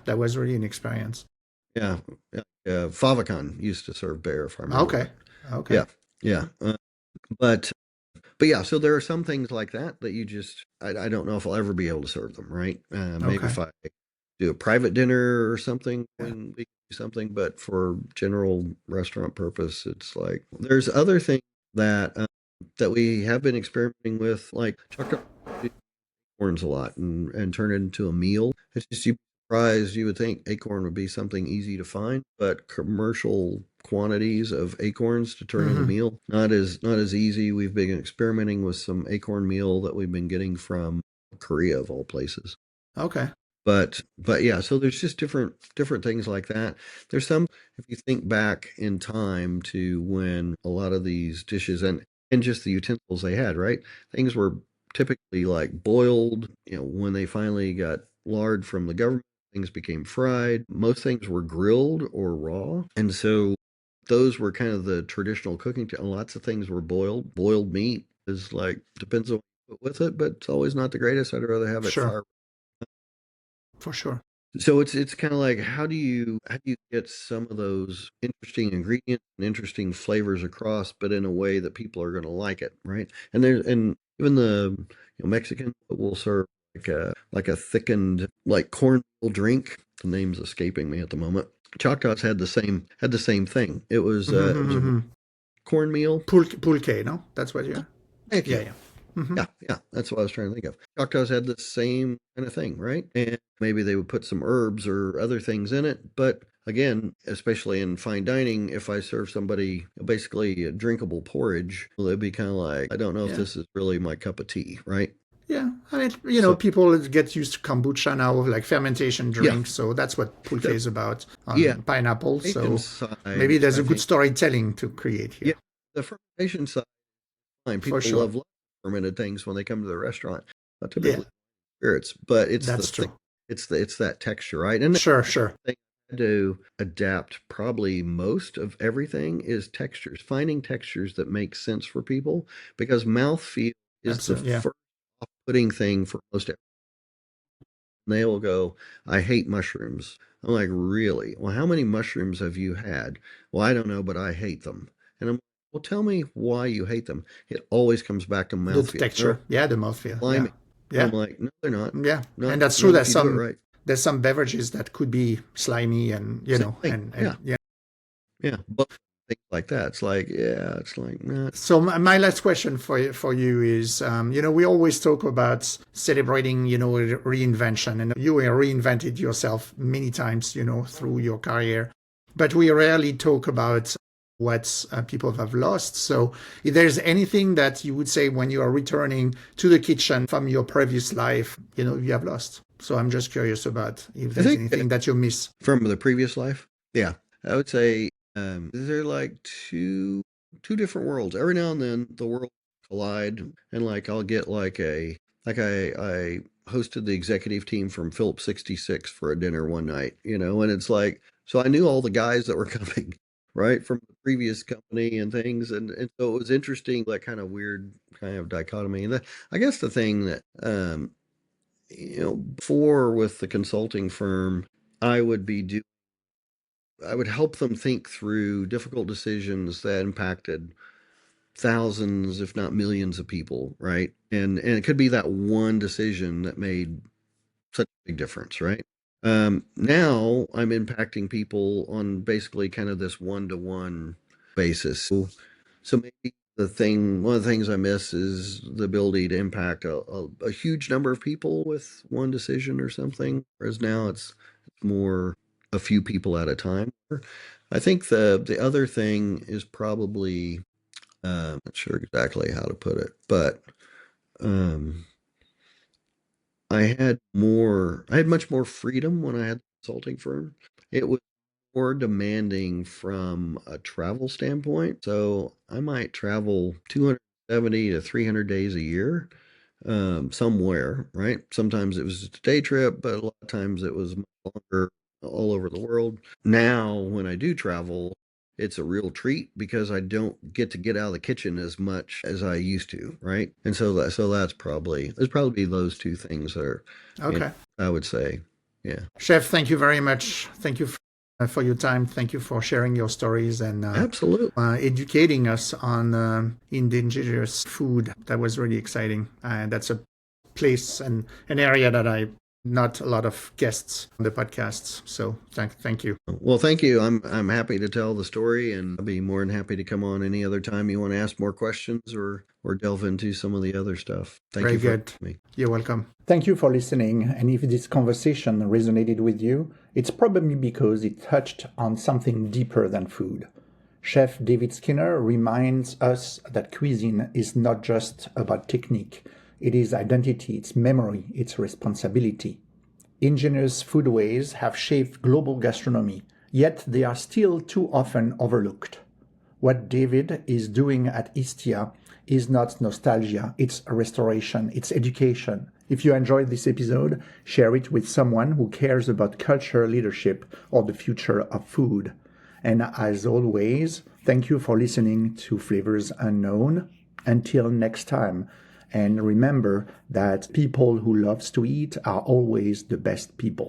that was really an experience. Yeah, Favicon used to serve bear, if I remember. Okay. Yeah. But yeah, so there are some things like that you just, I don't know if I'll ever be able to serve them, right? Maybe if I do a private dinner or something, when we do something, but for general restaurant purpose, it's like, there's other things that we have been experimenting with, like chocolate acorns a lot and turn it into a meal. It's just, you'd be surprised, you would think acorn would be something easy to find, but commercial quantities of acorns to turn into a meal, not as easy. We've been experimenting with some acorn meal that we've been getting from Korea, of all places. Okay. But yeah, so there's just different things like that. There's some, if you think back in time to when a lot of these dishes and just the utensils they had, right? Things were typically like boiled, when they finally got lard from the government, things became fried. Most things were grilled or raw. And so those were kind of the traditional cooking. Lots of things were boiled. Boiled meat is like, depends on what you put with it, but it's always not the greatest. I'd rather have it fire. For sure. So it's kind of like, how do you get some of those interesting ingredients and interesting flavors across, but in a way that people are going to like it, right? And even the Mexican will serve like a thickened like cornmeal drink. The name's escaping me at the moment. Choctaws had the same thing. It was a cornmeal. Pulque, no? That's what you... Thank Yeah, you. yeah. Mm-hmm. Yeah, that's what I was trying to think of. Choctaws had the same kind of thing, right? And maybe they would put some herbs or other things in it. But again, especially in fine dining, if I serve somebody basically a drinkable porridge, well, they'd be kind of like, I don't know if Yeah. this is really my cup of tea, right? Yeah, I mean, So, people get used to kombucha now, like fermentation yeah, drinks. So that's what pulque the, is about yeah, on pineapple. fermentation So side, maybe there's I a good think, storytelling to create yeah, here, the fermentation side, fine. for People sure. love fermented things when they come to the restaurant. Not Yeah, typically spirits, but it's the that's thick, true. it's that texture, right? And Sure, sure. thing I had to adapt probably most of everything is textures, finding textures that make sense for people because mouthfeel is the Absolutely. Yeah. first off-putting thing for most everyone. They will go, I hate mushrooms. I'm like, really? Well, how many mushrooms have you had? Well, I don't know, but I hate them. And I'm, well, tell me why you hate them. It always comes back to The mouthfeel. texture. No, Yeah, the mouthfeel. Yeah. slimy. And I'm Yeah. like, no, they're not. Yeah. Not And that's true. not if you do it right. There's some beverages that could be slimy and, Same thing. and Yeah. yeah. Yeah. But things like that. It's like, yeah, it's like, nah. So my last question for you is, we always talk about celebrating, reinvention, and you have reinvented yourself many times, through your career, but we rarely talk about what people have lost. So if there's anything that you would say when you are returning to the kitchen from your previous life, you have lost. So I'm just curious about if I there's think anything that you miss. from the previous life, yeah, I would say they're like two different worlds. Every now and then the worlds collide, and like I'll get I hosted the executive team from Phillips 66 for a dinner one night, and it's like so I knew all the guys that were coming, right, from the previous company and things, and so it was interesting that kind of weird kind of dichotomy. And I guess the thing that before with the consulting firm, I would be doing. I would help them think through difficult decisions that impacted thousands, if not millions of people, right? And it could be that one decision that made such a big difference, right? Now I'm impacting people on basically kind of this one-to-one basis. So maybe one of the things I miss is the ability to impact a huge number of people with one decision or something, whereas now it's more a few people at a time. I think the other thing is probably not sure exactly how to put it, but um, I had much more freedom when I had the consulting firm. It was more demanding from a travel standpoint. So I might travel 270 to 300 days a year somewhere, right? Sometimes it was just a day trip, but a lot of times it was longer all over the world. Now, when I do travel, it's a real treat because I don't get to get out of the kitchen as much as I used to, right? And so there's probably those two things that are, Okay. I would say, yeah. Chef, thank you very much. Thank you for your time. Thank you for sharing your stories and Absolutely. educating us on indigenous food. That was really exciting. And that's a place and an area that not a lot of guests on the podcasts. So thank you. Well, thank you. I'm happy to tell the story, and I'll be more than happy to come on any other time you want to ask more questions or delve into some of the other stuff. Thank Very you for good. having me. You're welcome. Thank you for listening. And if this conversation resonated with you, it's probably because it touched on something deeper than food. Chef David Skinner reminds us that cuisine is not just about technique. It is identity, it's memory, it's responsibility. Indigenous foodways have shaped global gastronomy, yet they are still too often overlooked. What David is doing at Ishtia is not nostalgia, it's restoration, it's education. If you enjoyed this episode, share it with someone who cares about culture, leadership, or the future of food. And as always, thank you for listening to Flavors Unknown. Until next time. And remember that people who loves to eat are always the best people.